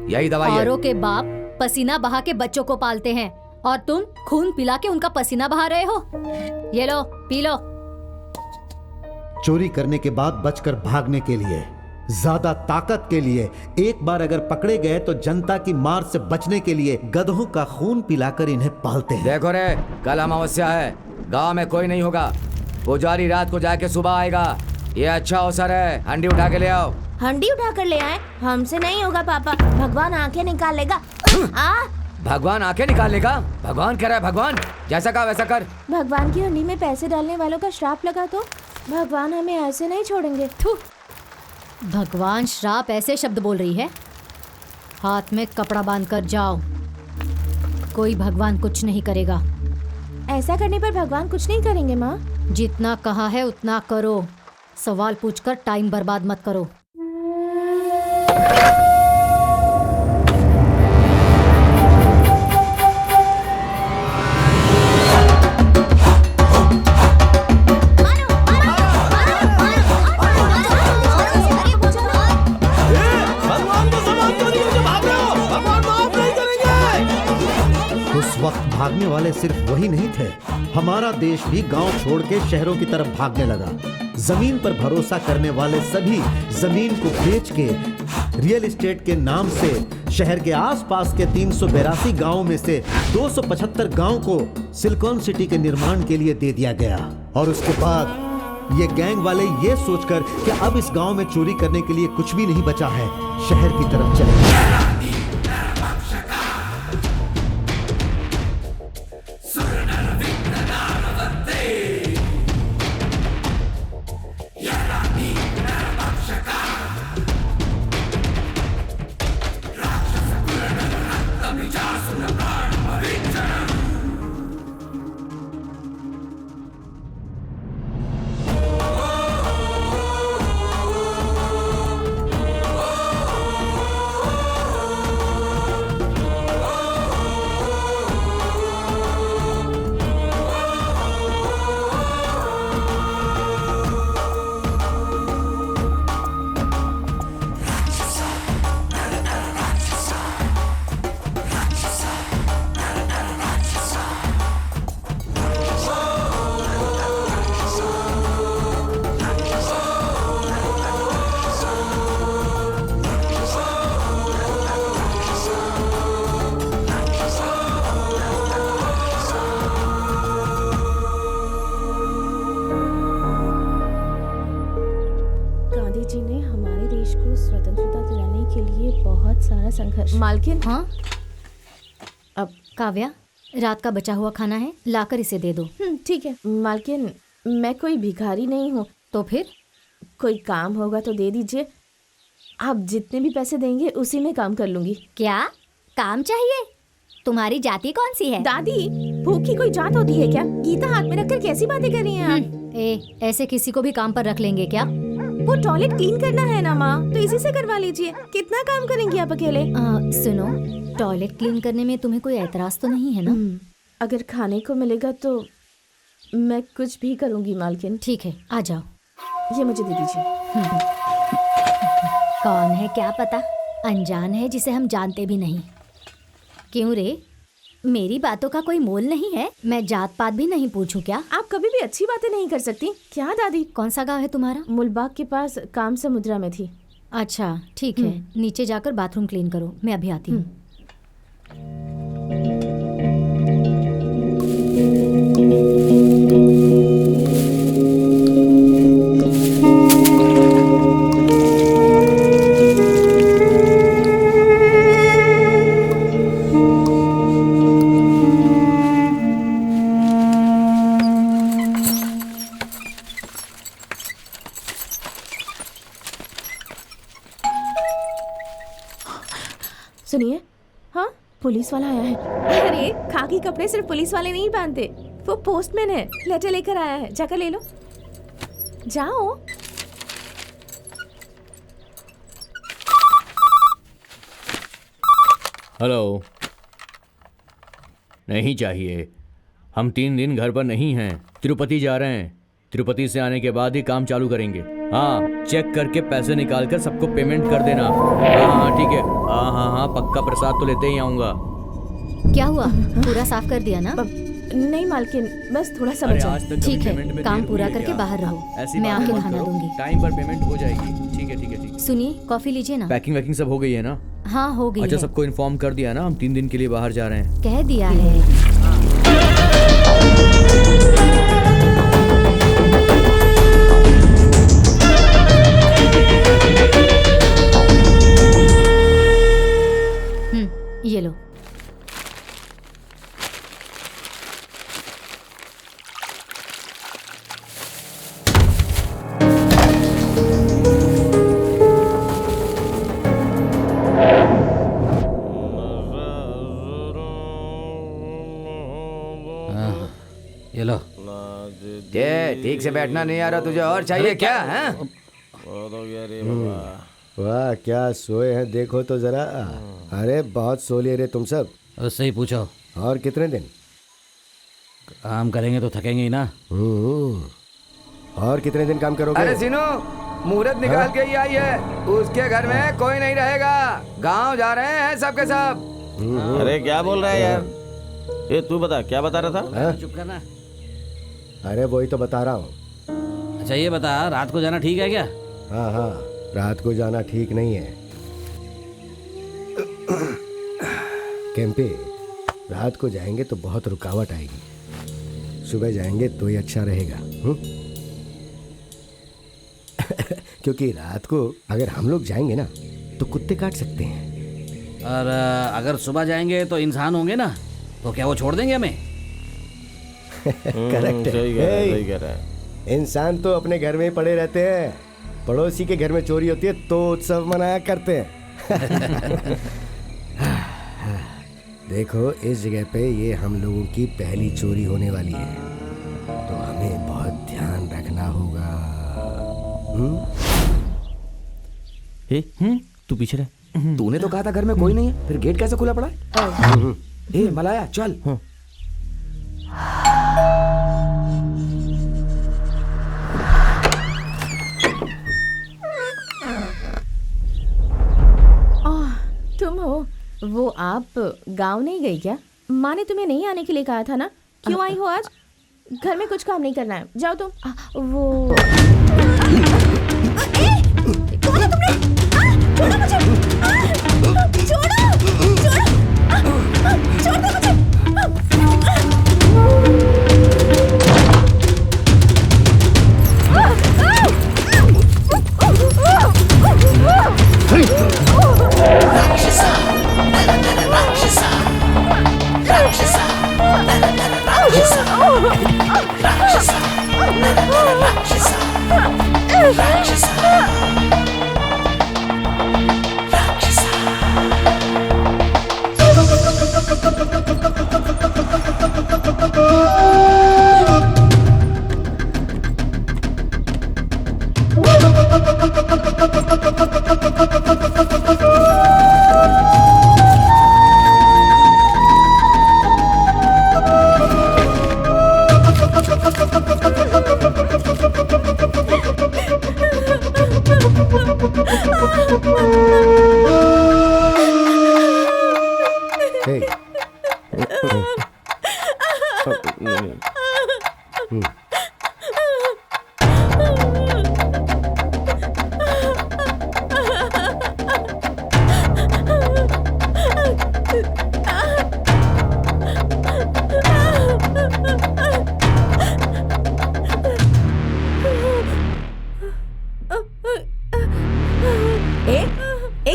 यही दवाई है। औरों के बाप पसीना बहा के बच्चों को पालते हैं और तुम खून पिला के उनका पसीना बहा रहे हो। ये लो, पी लो। चोरी करने के बाद बचकर भागने के लिए, ज्यादा ताकत के लिए, एक बार अगर पकड़े गए तो जनता की मार से बचने के लिए गधों का खून पिलाकर इन्हें पालते हैं। देखो रे, कल अमावस्या है, गांव में कोई नहीं होगा। पुजारी रात को जाके सुबह आएगा। ये अच्छा अवसर है, हंडी उठा के ले आओ। हंडी उठा कर ले आए? हमसे नहीं होगा पापा, भगवान आंखें निकाल लेगा। भगवान आंखें निकालने का? भगवान कह रहा है भगवान, जैसा कहा वैसा कर। भगवान की हंडी में पैसे डालने वालों का श्राप लगा तो भगवान हमें ऐसे नहीं छोड़ेंगे। भगवान श्राप, ऐसे शब्द बोल रही है? हाथ में कपड़ा बांध कर जाओ, कोई भगवान कुछ नहीं करेगा। ऐसा करने पर भगवान कुछ नहीं करेंगे माँ? जितना कहा है उतना करो, सवाल पूछकर टाइम बर्बाद मत करो। मारो वाले सिर्फ वही नहीं थे, हमारा देश भी गांव छोड़ के शहरों की तरफ भागने लगा। जमीन पर भरोसा करने वाले सभी जमीन को बेच के रियल एस्टेट के नाम से शहर के आसपास के 382 गांवों में से 275 गांव को सिलिकॉन सिटी के निर्माण के लिए दे दिया गया। और उसके बाद ये गैंग वाले ये सोचकर कि अब इस गांव में चोरी करने के लिए कुछ भी नहीं बचा है, शहर की तरफ चले गए। मालकिन। हाँ अब काव्या, रात का बचा हुआ खाना है, लाकर इसे दे दो। ठीक है मालकिन, मैं कोई भिखारी नहीं हूँ। तो फिर कोई काम होगा तो दे दीजिए, आप जितने भी पैसे देंगे उसी में काम कर लूंगी। क्या काम चाहिए? तुम्हारी जाति कौन सी है? दादी, भूख की कोई जात होती है क्या? गीता हाथ में रखकर कैसी बातें कर रही हैं आप? ऐसे किसी को भी काम पर रख लेंगे क्या? वो टॉयलेट क्लीन करना है ना माँ, तो इसी से करवा लीजिए। कितना काम करेंगी आप अकेले? सुनो, टॉयलेट क्लीन करने में तुम्हें कोई एतराज तो नहीं है ना? अगर खाने को मिलेगा तो मैं कुछ भी करूँगी मालकिन। ठीक है, आ जाओ। ये मुझे दे दीजिए। कौन है क्या पता, अनजान है जिसे हम जानते भी नहीं। क्यों रे, मेरी बातों का कोई मोल नहीं है? मैं जात पात भी नहीं पूछूं क्या? आप कभी भी अच्छी बातें नहीं कर सकती क्या दादी? कौन सा गांव है तुम्हारा? मुलबाग के पास काम समुद्रा में थी। अच्छा ठीक है, नीचे जाकर बाथरूम क्लीन करो, मैं अभी आती हूँ। सुनिए, हाँ पुलिस वाला आया है। अरे खाकी कपड़े सिर्फ पुलिस वाले नहीं पहनते, वो पोस्टमैन है, लेटर लेकर आया है, जाकर ले लो। जाओ। हेलो, नहीं चाहिए, हम 3 दिन घर पर नहीं हैं, तिरुपति जा रहे हैं। तिरुपति से आने के बाद ही काम चालू करेंगे। हाँ, चेक करके पैसे निकाल कर सबको पेमेंट कर देना। हाँ ठीक है, हाँ, पक्का प्रसाद तो लेते ही आऊँगा। क्या हुआ, पूरा साफ कर दिया ना? नहीं मालकिन, बस थोड़ा सा बचा। ठीक है, काम पूरा करके बाहर रहो, मैं आके नहाना दूंगी। टाइम पर पेमेंट हो जाएगी। ठीक है। सुनिए, कॉफी लीजिए ना। पैकिंग वैकिंग सब हो गई है ना? हाँ हो गई। अच्छा, सबको इन्फॉर्म कर दिया ना, हम 3 दिन के लिए बाहर जा रहे हैं। कह दिया है। ये लो। ये लो। ठीक से बैठना नहीं आ रहा तुझे, और चाहिए क्या है? वाह क्या सोए हैं, देखो तो जरा। अरे बहुत सो लिए रे तुम सब। उससे ही पूछो। और कितने दिन काम करेंगे तो थकेंगे ही ना। और कितने दिन काम करोगे? अरे सिनो, मुहूर्त निकाल के ही आई है, उसके घर में कोई नहीं रहेगा, गांव जा रहे हैं सबके सब। अरे क्या बोल रहा है यार? ए तू बता, क्या बता रहा था? हाँ? चुप करना। अरे वही तो बता रहा हूँ। अच्छा ये बता, रात को जाना ठीक है क्या? हाँ हाँ, रात को जाना ठीक नहीं है। केम्पे, रात को जाएंगे तो बहुत रुकावट आएगी, सुबह जाएंगे तो ही अच्छा रहेगा। क्योंकि रात को अगर हम लोग जाएंगे ना तो कुत्ते काट सकते हैं। और अगर सुबह जाएंगे तो इंसान होंगे ना, तो क्या वो छोड़ देंगे हमें? करेक्ट सही कह रहा है। इंसान तो अपने घर में ही पड़े रहते हैं, पड़ोसी के घर में चोरी होती है तो उत्सव मनाया करते हैं। देखो इस जगह पे ये हम लोगों की पहली चोरी होने वाली है, तो हमें बहुत ध्यान रखना होगा। तू पीछे रह। तूने तो कहा था घर में कोई नहीं है, फिर गेट कैसे खुला पड़ा है? ए मलाया चल। तुम हो? वो आप गांव नहीं गई क्या? माँ ने तुम्हें नहीं आने के लिए कहा था ना? क्यों आई हो आज? घर में कुछ काम नहीं करना है, जाओ तुम। वो कौन है तुमने? छोड़ो मुझे! छोड़ो! छोड़ दो मुझे!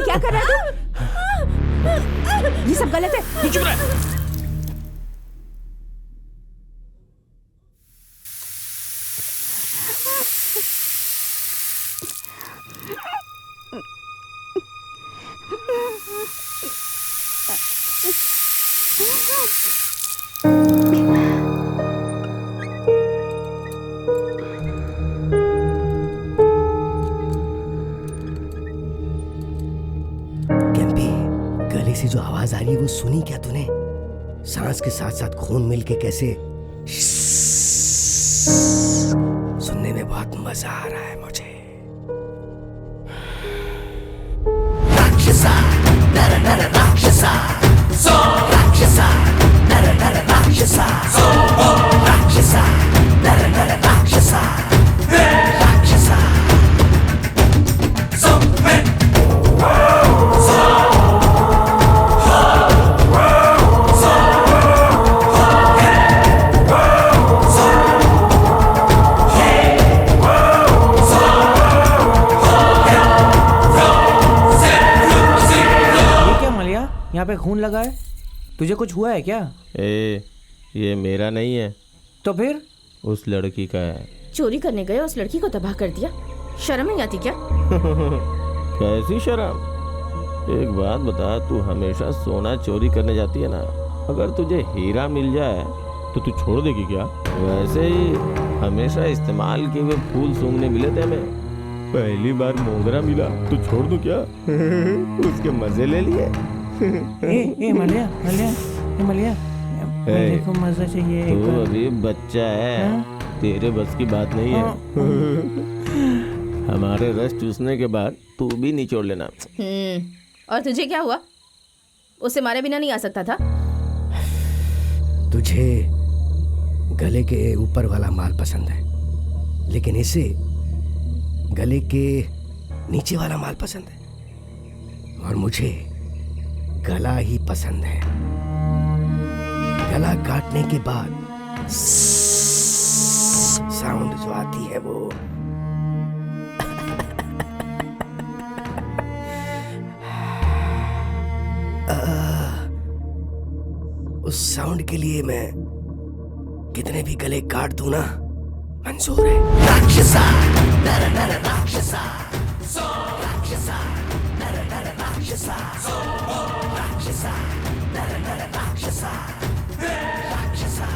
क्या कर रहा है तू? ये सब गलत है। चुप रह। से जो आवाज आ रही है वो सुनी क्या तूने? सांस के साथ साथ खून मिलके कैसे सुनने में बहुत मजा आ रहा है मुझे। राक्षसा नर नर राक्षसा सो राक्षसा नर नर राक्षसा सो राक्षसा नर नर राक्षसा राक्षसा सो यहाँ पे खून लगा है, तुझे कुछ हुआ है क्या? ये मेरा नहीं है। तो फिर? उस लड़की का है। चोरी करने गए, उस लड़की को तबाह कर दिया। शर्म नहीं आती क्या? कैसी शर्म? एक बात बता, तू हमेशा सोना चोरी करने जाती है ना, अगर तुझे हीरा मिल जाए तो तू छोड़ देगी क्या? वैसे ही हमेशा इस्तेमाल किए हुए फूल सूंघने मिले थे हमें, पहली बार मोगरा मिला तो छोड़ दूं क्या? उसके मजे ले लिए। मलिया देखो मजा चाहिए। तू अभी बच्चा है, तेरे बस की बात नहीं है। हमारे रस चूसने के बाद तू भी निचोड़ लेना। और तुझे क्या हुआ? उसे मारे बिना नहीं आ सकता था? तुझे गले के ऊपर वाला माल पसंद है, लेकिन इसे गले के नीचे वाला माल पसंद है, और मुझे गला ही पसंद है। गला काटने के बाद साउंड जो आती है वो उस साउंड के लिए मैं कितने भी गले काट दूं ना, मंजूर है। राक्षसा नर नर राक्षसा, सो राक्षसा नर नर राक्षसा, सो राक्षसा नर नर राक्षसा, राक्षसा।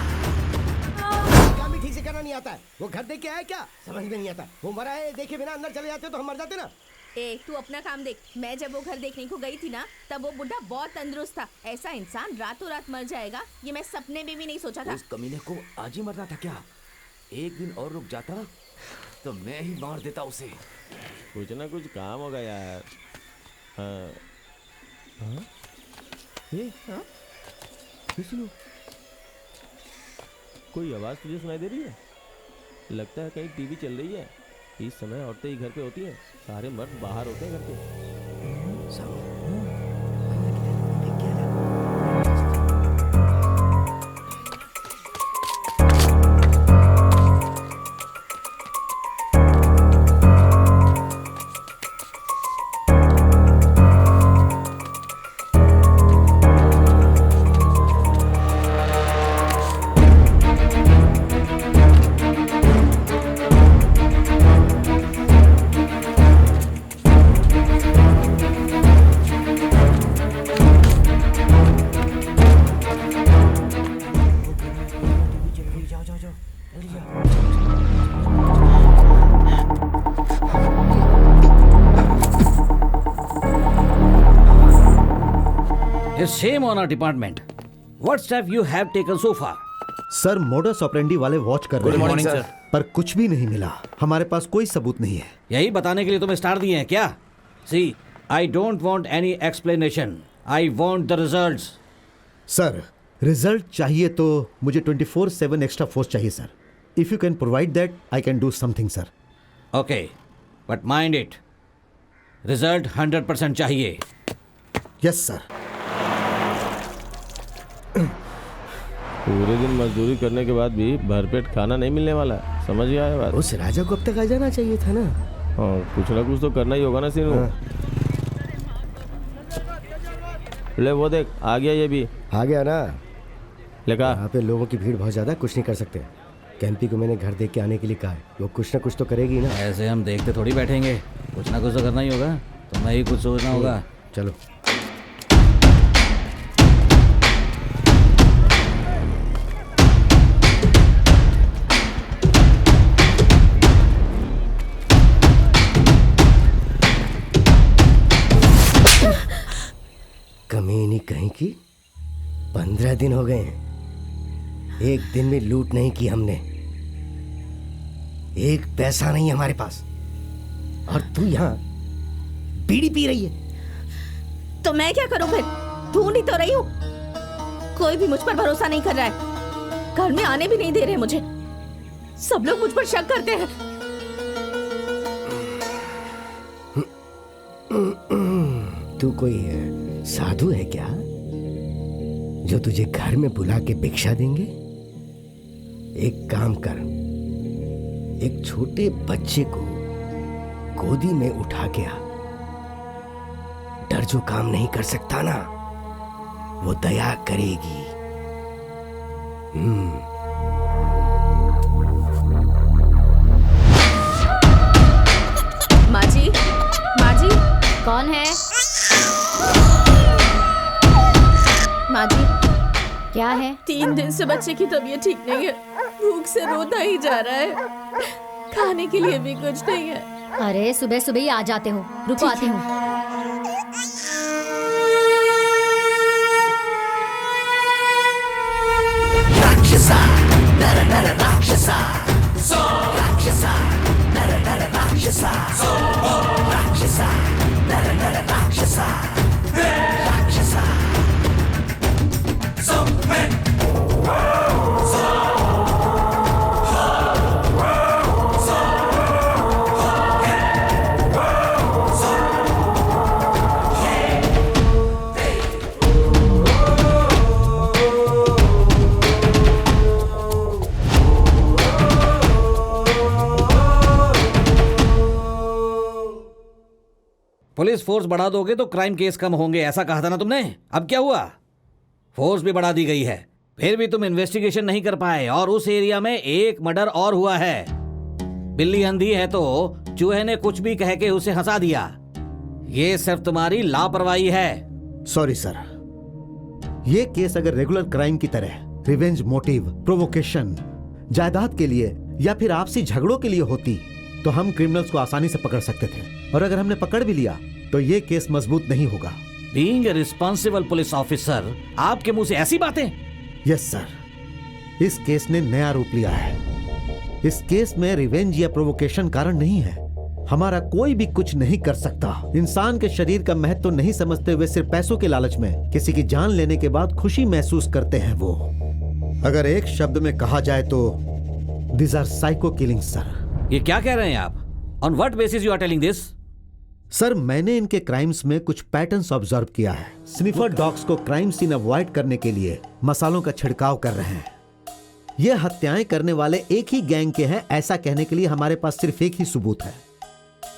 काम भी ठीक से करना नहीं आता है। वो घर देख के आया क्या, समझ में नहीं आता। वो मरा है देखे बिना अंदर चले जाते तो हम मर जाते ना। तू अपना काम देख। मैं जब वो घर देखने को गई थी ना, तब वो बुढ़ा बहुत तंदुरुस्त था। ऐसा इंसान रातों रात मर जाएगा ये मैं सपने में भी नहीं सोचा था। उस कमीने को आज ही मरना था क्या? एक दिन और रुक जाता तो मैं ही मार देता उसे। कुछ ना कुछ काम होगा यार। हाँ हाँ ये हाँ? विष्णु, कोई आवाज़ तुझे सुनाई दे रही है? लगता है कहीं टीवी चल रही है। इस समय औरतें ही घर पे होती हैं, सारे मर्द बाहर होते हैं घर पे। Shame on our department. What step you have taken so far? Sir modus operandi वाले वॉच कर रहे हैं सर, पर कुछ भी नहीं मिला। हमारे पास कोई सबूत नहीं है। यही बताने के लिए तुम्हें स्टार दिए हैं क्या? See, I don't want any explanation. I want the results. Sir result चाहिए तो मुझे 24/7 एक्स्ट्रा फोर्स चाहिए sir. If you can provide that I can do something sir. Okay, but mind it. Result 100% चाहिए। Yes sir. पूरे दिन मजदूरी करने के बाद भी भरपेट खाना नहीं मिलने वाला, समझ गया है बात? उस राजा को अब तक आ जाना चाहिए था ना। हाँ, कुछ ना कुछ तो करना ही होगा ना सीनू। ले वो देख आ गया, ये भी आ गया ना। लेका यहाँ पे लोगों की भीड़ बहुत ज्यादा, कुछ नहीं कर सकते। कैंपी को मैंने घर देख के आने के लिए कहा है, वो कुछ ना कुछ तो करेगी ना। ऐसे हम देखते थोड़ी बैठेंगे, कुछ ना कुछ तो करना ही होगा। तुम्हें ही कुछ सोचना होगा। चलो कमीनी कहीं की 15 दिन हो गए हैं, एक दिन में लूट नहीं की हमने। एक पैसा नहीं है हमारे पास, और तू यहाँ बीड़ी पी रही है। तो मैं क्या करूं फिर? ढूंढ ही तो रही हूँ। कोई भी मुझ पर भरोसा नहीं कर रहा है। घर में आने भी नहीं दे रहे मुझे। सब लोग मुझ पर शक करते हैं। तू कोई साधु है क्या जो तुझे घर में बुला के भिक्षा देंगे? एक काम कर, एक छोटे बच्चे को गोदी में उठा के आ। डर जो काम नहीं कर सकता ना, वो दया करेगी। माँ जी, माँ जी। कौन है? माँ जी, क्या है? 3 दिन से बच्चे की तबीयत ठीक नहीं है। भूख से रोता ही जा रहा है। खाने के लिए भी कुछ नहीं है। अरे सुबह सुबह ही आ जाते हो, रुको आती हूँ। राक्षसा नर नर राक्षसा, सो राक्षसा नर नर राक्षसा, सो राक्षसा नर नर राक्षसा, राक्षसा। पुलिस फोर्स बढ़ा दोगे तो क्राइम केस कम होंगे, ऐसा कहा था ना तुमने। अब क्या हुआ? फोर्स भी बढ़ा दी गई है, फिर भी तुम इन्वेस्टिगेशन नहीं कर पाए, और उस एरिया में एक मर्डर और हुआ है। बिल्ली अंधी है तो चूहे ने कुछ भी कह के उसे हंसा दिया। ये सिर्फ तुम्हारी लापरवाही है। सॉरी सर, ये केस अगर रेगुलर क्राइम की तरह रिवेंज मोटिव, प्रोवोकेशन, जायदाद के लिए या फिर आपसी झगड़ों के लिए होती तो हम क्रिमिनल्स को आसानी से पकड़ सकते थे, और अगर हमने पकड़ भी लिया तो ये केस मजबूत नहीं होगा। Being a responsible police officer, आपके मुंह से ऐसी बातें? यस सर, इस केस ने नया रूप लिया है। इस केस में रिवेंज या प्रोवोकेशन कारण नहीं है। हमारा कोई भी कुछ नहीं कर सकता। इंसान के शरीर का महत्व नहीं समझते हुए सिर्फ पैसों के लालच में किसी की जान लेने के बाद खुशी महसूस करते हैं वो। अगर एक शब्द में कहा जाए तो this are psycho killings sir. ये क्या कह रहे हैं आप? On what basis you are telling this? Sir, मैंने इनके क्राइम्स में कुछ पैटर्न्स ऑब्जर्व किया है। स्निफर डॉग्स को क्राइम सीन अवॉइड करने के लिए मसालों का छिड़काव कर रहे हैं। ये हत्याएं करने वाले एक ही गैंग के हैं, ऐसा कहने के लिए हमारे पास सिर्फ एक ही सबूत है।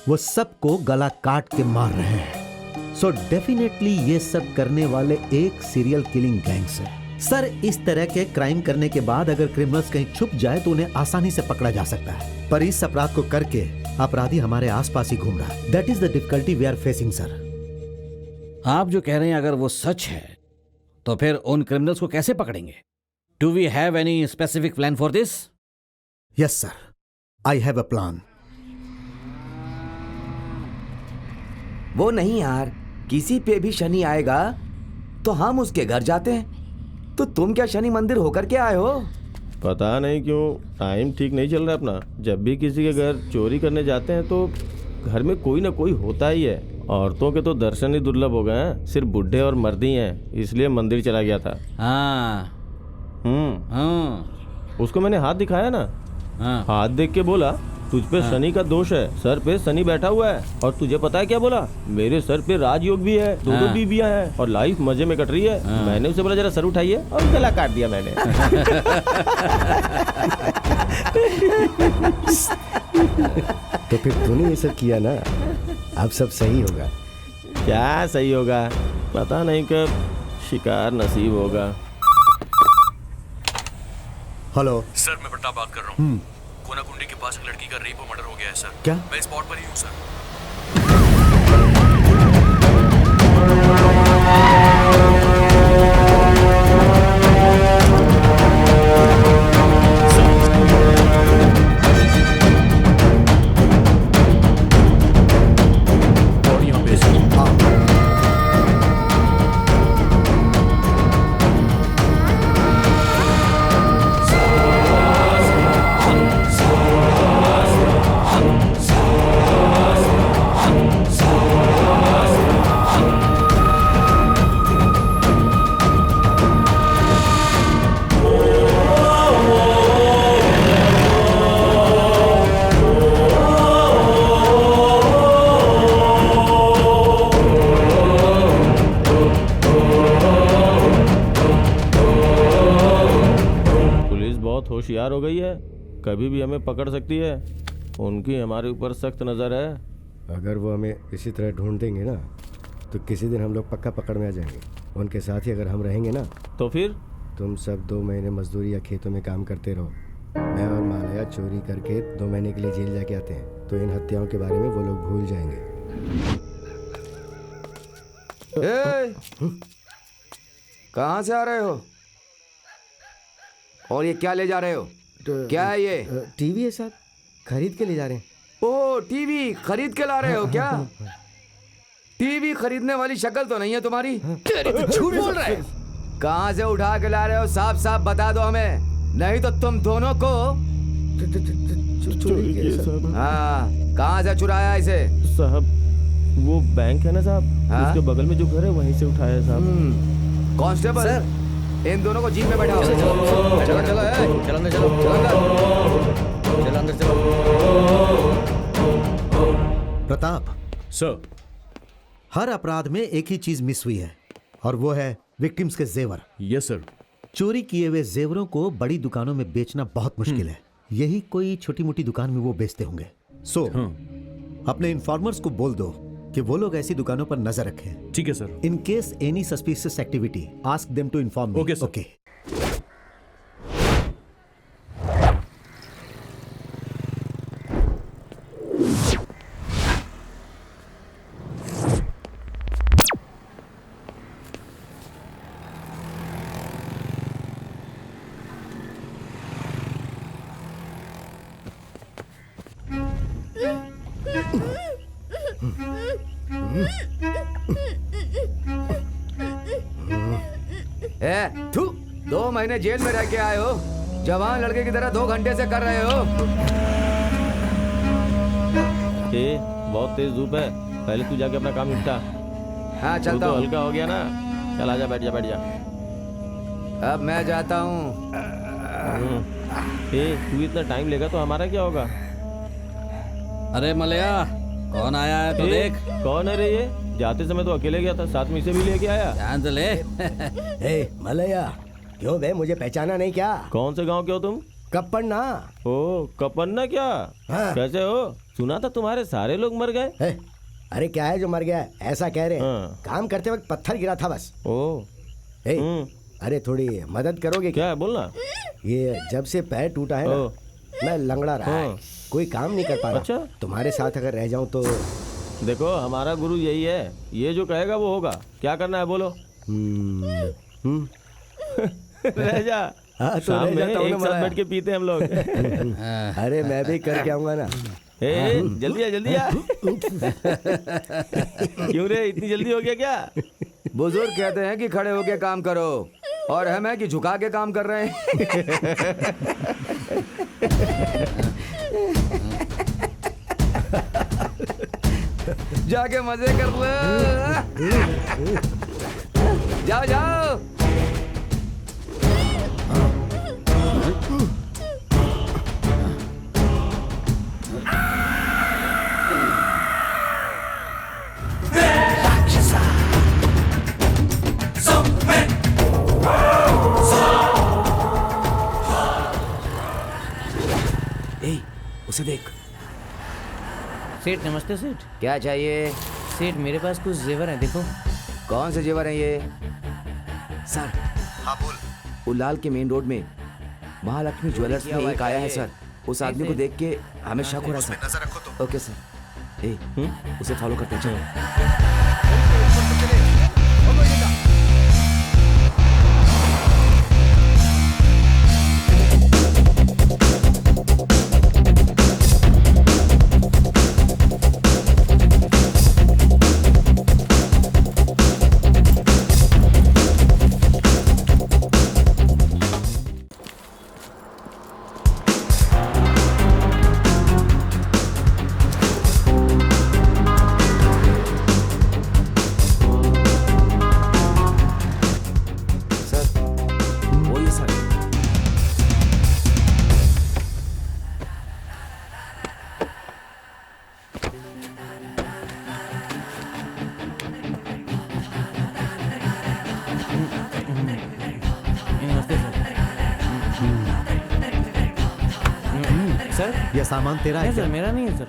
वो सबको गला काट के मार रहे हैं। सो डेफिनेटली ये सब करने वाले एक सीरियल किलिंग गैंग्स है। सर, इस तरह के क्राइम करने के बाद अगर क्रिमिनल्स कहीं छुप जाए तो उन्हें आसानी से पकड़ा जा सकता है, पर इस अपराध को करके अपराधी हमारे आसपास ही घूम रहा है। That is the difficulty we are facing sir. आप जो कह रहे हैं अगर वो सच है तो फिर उन क्रिमिनल्स को कैसे पकड़ेंगे? Do we have any specific plan for this? Yes sir, I have a plan. वो नहीं यार, किसी पे भी शनि आएगा तो हम उसके घर जाते हैं। तो तुम क्या शनि मंदिर होकर के आए हो? पता नहीं क्यों टाइम ठीक नहीं चल रहा अपना। जब भी किसी के घर चोरी करने जाते हैं तो घर में कोई ना कोई होता ही है। औरतों के तो दर्शन ही दुर्लभ हो गए हैं, सिर्फ बुढ़े और मर्द ही हैं, इसलिए मंदिर चला गया था। हाँ। उसको मैंने हाथ दिखाया ना, हाथ देख के बोला तुझ पे शनि का दोष है, सर पे शनि बैठा हुआ है। और तुझे पता है क्या बोला? मेरे सर पे राजयोग भी है, दो बीबियां हैं और लाइफ मजे में कट रही है। मैंने उसे बोला जरा सर उठाइए और गला काट दिया मैंने। तो फिर तूने ये सब किया ना, अब सब सही होगा। क्या सही होगा? पता नहीं कब शिकार नसीब होगा। हेलो सर, मैं प्रताप बात कर रहा हूँ। कोनाकुंडी के पास एक लड़की का रेप और मर्डर हो गया है सर। क्या? मैं स्पॉट पर ही हूँ सर। और यहाँ पे होशियार हो गई है, कभी भी हमें पकड़ सकती है। उनकी हमारे ऊपर सख्त नज़र है। अगर वो हमें इसी तरह ढूंढ देंगे ना तो किसी दिन हम लोग पक्का पकड़ में आ जाएंगे। उनके साथ ही अगर हम रहेंगे ना तो फिर तुम सब 2 महीने मजदूरी या खेतों में काम करते रहो। मैं और मालया चोरी करके 2 महीने के लिए जेल जाके आते हैं, तो इन हत्याओं के बारे में वो लोग भूल जाएंगे। कहाँ से आ रहे हो और ये क्या ले जा रहे हो? क्या है ये? टीवी है साहब, खरीद के ले जा रहे हैं। ओ, टीवी खरीद के ला रहे हो क्या? टीवी खरीदने वाली शक्ल तो नहीं है तुम्हारी। झूठ बोल रहे हो। कहाँ से उठा के ला रहे हो? साफ साफ बता दो हमें, नहीं तो तुम दोनों को चोरी किया साहब। हाँ, कहाँ से चुराया इसे? साहब वो बैंक है ना साहब, उसके बगल में जो घर है वहीं से उठाया है साहब। कांस्टेबल, इन दोनों को जीप में बैठाओ। चलो चलो चलो अंदर चलो, चलो अंदर चलो। प्रताप सर, हर अपराध में एक ही चीज मिस हुई है और वो है विक्टिम्स के जेवर। Yes sir. चोरी किए हुए जेवरों को बड़ी दुकानों में बेचना बहुत मुश्किल है, यही कोई छोटी मोटी दुकान में वो बेचते होंगे। सो अपने इन्फॉर्मर्स को बोल दो कि वो लोग ऐसी दुकानों पर नजर रखें। ठीक है sir. In case any suspicious activity ask them to inform me. Okay sir. Okay. ए, थू, 2 महीने जेल में रह के आए हो, जवान लड़के की तरह 2 घंटे से कर रहे हो। बहुत तेज धूप है, पहले तू जाके अपना काम निपटा। हाँ चलता तो हूँ। हल्का हो गया ना, चल आजा, बैठ जा बैठ जा। अब मैं जाता हूँ। तू इतना टाइम लेगा तो हमारा क्या होगा? अरे मलया, कौन आया है तो देख। कौन है रे ये? जाते समय तो अकेले गया था, साथ में इसे भी लेके आया। ध्यान से ले। ए मलया, क्यों बे, मुझे पहचाना नहीं क्या? कौन से गांव के हो तुम? कप्पन्ना। ओ कप्पन्ना क्या? हाँ। कैसे हो? सुना था तुम्हारे सारे लोग मर गए। अरे क्या है जो मर गया है? ऐसा कह रहे हैं। हाँ। काम करते वक्त पत्थर गिरा था बस। ओ अरे थोड़ी मदद करोगे क्या? बोलना। ये जब से पैर टूटा है ना, मैं लंगड़ा रहा है, कोई काम नहीं कर पा रहा। अच्छा? तुम्हारे साथ अगर रह जाऊं तो। देखो हमारा गुरु यही है, ये जो कहेगा वो होगा। क्या करना है बोलो? रह जा। हाँ, तो शाम रह में जाता हूँ एक ना साथ मैं। बैठ के पीते हम लोग। अरे मैं भी करके आऊंगा ना। जल्दी आ जल्दी आ। क्यों रे, इतनी जल्दी हो गया क्या? बुजुर्ग कहते हैं कि खड़े होके काम करो, और हम है कि झुका के काम कर रहे हैं। जाके मजे कर लो। जाओ जाओ। उसे देख। सेठ नमस्ते सेठ। क्या चाहिए? सेठ मेरे पास कुछ जेवर है, देखो। कौन से जेवर हैं ये? सर। हाँ बोल। उलाल के मेन रोड में महालक्ष्मी ज्वेलर्स में एक आया है सर। उस आदमी को देख के हमें शक हो रहा है सर। नजर रखो तो। Okay sir. उसे फॉलो करते चलो। यह सामान तेरा है नहीं क्या? सर, मेरा नहीं है सर।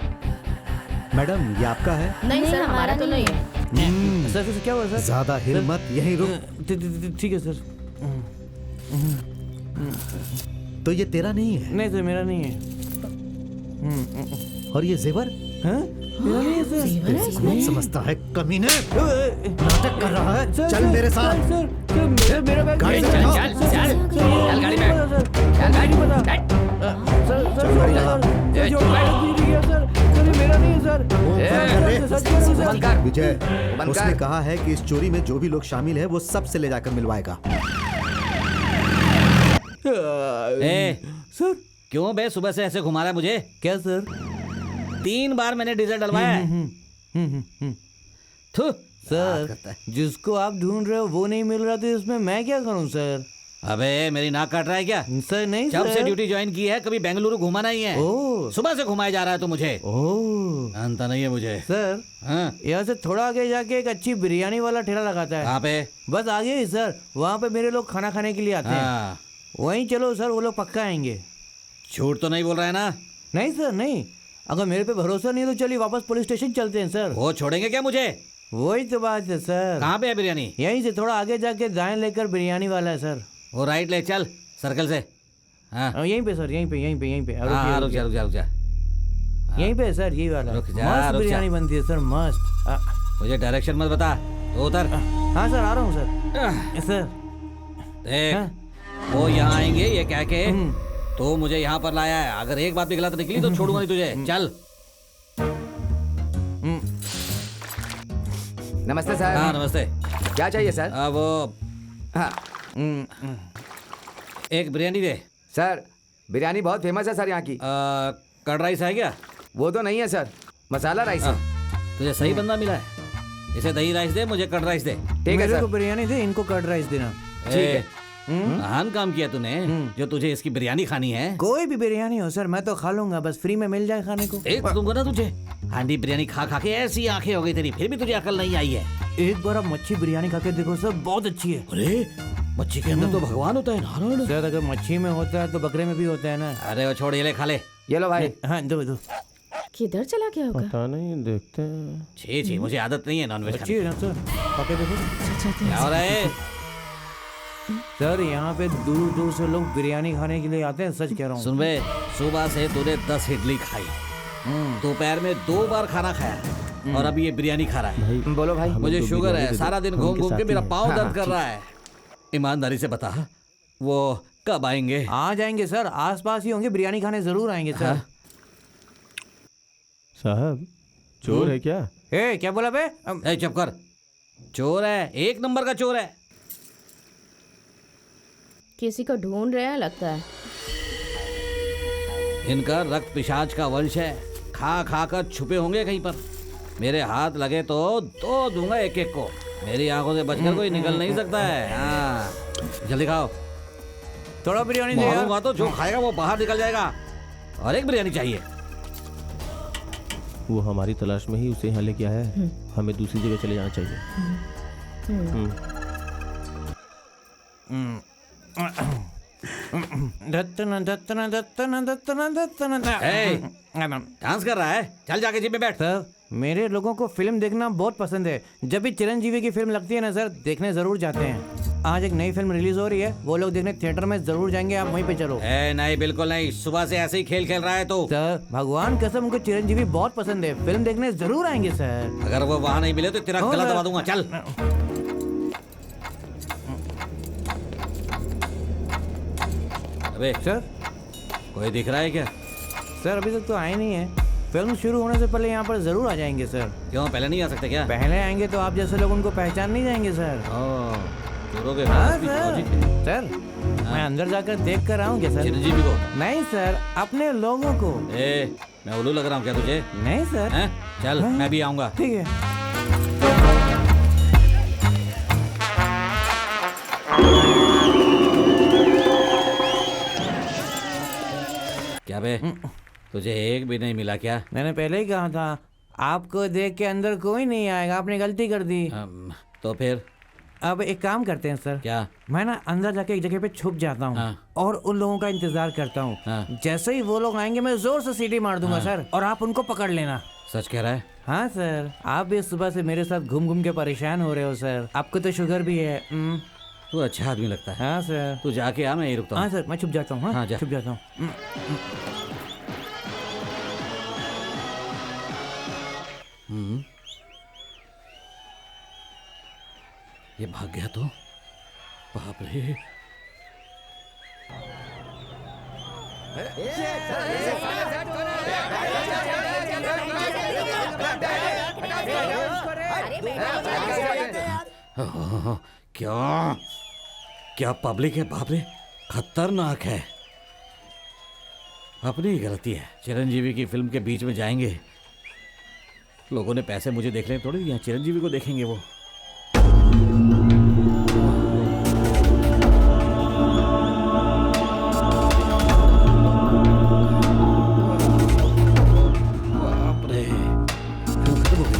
मैडम ये आपका है? नहीं सर, हमारा तो नहीं है। सर क्या हुआ सर? ज्यादा हिल मत, यहीं रुक। ठीक है सर। तो ये तेरा नहीं है? नहीं सर, मेरा नहीं है। और ये जेवर? मेरा नहीं है सर। कौन समझता है कमीने? नाटक कर रहा है। चल मेरे साथ। सर मेरा बैग गाड़ी से चल चल, चल गाड़ी में चल गाड़ी पता सर जो बैग गिर गया सर मेरा नहीं है सर। विजय, उसने कहा है कि इस चोरी में जो भी लोग शामिल है वो सबसे ले जाकर मिलवाएगा। सर क्यों बे सुबह से ऐसे घुमा रहा है मुझे? क्या सर? 3 बार मैंने डीजल डलवाया है। सर जिसको आप ढूंढ रहे हो वो नहीं मिल रहा, तो इसमें मैं क्या करूं सर? अबे मेरी नाक काट रहा है क्या? सर नहीं जब सर। से ड्यूटी ज्वाइन की है कभी बेंगलुरु घुमा नहीं है। सुबह से घुमाया जा रहा है तो मुझे जानता नहीं है मुझे। सर यहाँ से थोड़ा आगे जाके एक अच्छी बिरयानी वाला ठेला लगाता है। कहाँ पे? बस आगे ही सर, वहाँ पे मेरे लोग खाना खाने के लिए आते हैं। वहीं चलो सर, वो लोग पक्का आएंगे। झूठ तो नहीं बोल रहा है ना? नहीं सर नहीं, अगर मेरे पे भरोसा नहीं है तो चलिए वापस पुलिस स्टेशन चलते हैं सर। वो छोड़ेंगे क्या मुझे? वही तो बात है सर। कहाँ पे है बिरयानी? यहीं से थोड़ा आगे जाके दाएं लेकर बिरयानी वाला है सर। वो राइट ले चल सर्कल से। हाँ यहीं पे सर, यहीं पे। हाँ, रुक जा। यहीं पे सर, यही वाला। रुक जा, मस्त रुक जा। बिरयानी बनती है सर, मस्त। मुझे डायरेक्शन मत बता, तो उतर। हाँ सर, आ रहा हूँ सर। सर देख वो यहाँ आएंगे ये कह के तो मुझे यहाँ पर लाया है। अगर एक बात भी गलत निकली तो छोड़ूंगा नहीं तुझे। चल। नमस्ते सर। हाँ नमस्ते। क्या चाहिए सर? वो हाँ एक बिरयानी दे सर। बिरयानी बहुत फेमस है सर यहाँ की। कर्ड राइस है क्या? वो तो नहीं है सर, मसाला राइस है। तुझे सही बंदा मिला है। इसे दही राइस दे, मुझे कर्ड राइस दे। ठीक है सर। को बिरयानी दे, इनको कर्ड राइस देना। ठीक है। महान काम किया तूने जो तुझे इसकी बिरयानी खानी है। कोई भी बिरयानी हो सर, मैं तो खा लूंगा, बस फ्री में मिल जाए खाने को। एक दूंगा ना तुझे। हांडी बिरयानी खा खा के ऐसी आंखें हो गई तेरी, फिर भी तुझे अकल नहीं आई है। एक बार आप मच्छी बिरयानी खा के देखो सर, बहुत अच्छी है। अरे मच्छी के अंदर तो भगवान होता है नारायण। सर अगर मच्छी में होता है तो बकरे में भी होता है ना। अरे वो छोड़, ये ले खा ले। ये लो भाई। हाँ दो। किधर चला गया होगा? पता नहीं, देखते हैं। छी मुझे आदत नहीं है नॉनवेज अच्छी है ना सर, खा के देखो। क्या हो रहा है? सर यहाँ पे दूर दूर से लोग बिरयानी खाने के लिए आते हैं, सच कह रहा हूँ। सुन बे, सुबह से तूने 10 इडली खाई, दोपहर में 2 बार खाना खाया और अब ये बिरयानी खा रहा है। बोलो भाई। मुझे शुगर है, सारा दिन घूम घूम के मेरा पाँव दर्द कर रहा है। ईमानदारी से बता, वो कब आएंगे? आ जाएंगे सर, आसपास ही होंगे, बिरयानी खाने जरूर आएंगे सर। साहब चोर है क्या? क्या बोला बे? चुप कर। चोर है, 1 नंबर का चोर है। किसी को ढूंढ रहे हैं लगता है। इनका रक्त पिशाच का वंश है, खा खा कर छुपे होंगे कहीं पर। मेरे हाथ लगे तो दो दूंगा एक एक को। मेरी आंखों से बचकर कोई निकल नहीं सकता है। हाँ जल्दी खाओ। थोड़ा बिरयानी दे यार। मारूंगा तो जो खाएगा वो बाहर निकल जाएगा। और एक बिरयानी चाहिए। वो हमारी तलाश में ही उसे यहाँ लेके आया है, हमें दूसरी जगह चले जाना चाहिए। डांस कर रहा है, चल जाके जिम में बैठ। सर मेरे लोगों को फिल्म देखना बहुत पसंद है। जब भी चिरंजीवी की फिल्म लगती है ना सर, देखने जरूर जाते हैं। आज एक नई फिल्म रिलीज हो रही है, वो लोग देखने थिएटर में जरूर जाएंगे, आप वहीं पे चलो। नहीं बिल्कुल नहीं, सुबह से ऐसे ही खेल खेल रहा है तो। सर भगवान कसम, उनको चिरंजीवी बहुत पसंद है, फिल्म देखने जरूर आएंगे सर। अगर वो वहाँ नहीं मिले तो तेरा गला दबा दूंगा। चल। अबे सर कोई दिख रहा है क्या? सर अभी तक तो आए नहीं है, फिल्म शुरू होने से पहले यहाँ पर जरूर आ जाएंगे सर। क्यों, पहले नहीं आ सकते क्या? पहले आएंगे तो आप जैसे लोग उनको पहचान नहीं जाएंगे सर। हाँ सर, मैं अंदर जाकर देख कर आऊँ क्या सर? चिरंजीवी को? नहीं सर, अपने लोगों को। मैं उल्लू लग रहा हूँ क्या तुझे? नहीं सर। चल मैं भी आऊंगा। ठीक है। क्या बे, तुझे एक भी नहीं मिला क्या? मैंने पहले ही कहा था, आपको देख के अंदर कोई नहीं आएगा, आपने गलती कर दी। तो फिर अब एक काम करते हैं सर। क्या? मैं ना अंदर जाके एक जगह पे छुप जाता हूँ और उन लोगों का इंतजार करता हूँ। जैसे ही वो लोग आएंगे मैं जोर से सीटी मार दूंगा सर, और आप उनको पकड़ लेना। सच कह रहा है? हाँ सर, आप भी सुबह से मेरे साथ घूम घूम के परेशान हो रहे हो सर, आपको तो शुगर भी है। तू अच्छा आदमी लगता है। हाँ सर। तू जाके आ, मैं यही रुकता हूँ। हाँ सर, मैं छुप जाता हूँ। हाँ जा। छुप जाता हूँ। ये भाग गया तो? बाप रे। क्या क्या पब्लिक है, बाप रे, खतरनाक है। अपनी ही गलती है, चिरंजीवी की फिल्म के बीच में जाएंगे। लोगों ने पैसे मुझे देख लें थोड़ी, यहाँ चिरंजीवी को देखेंगे वो। बाप रे, फिल्म खत्म हो गई।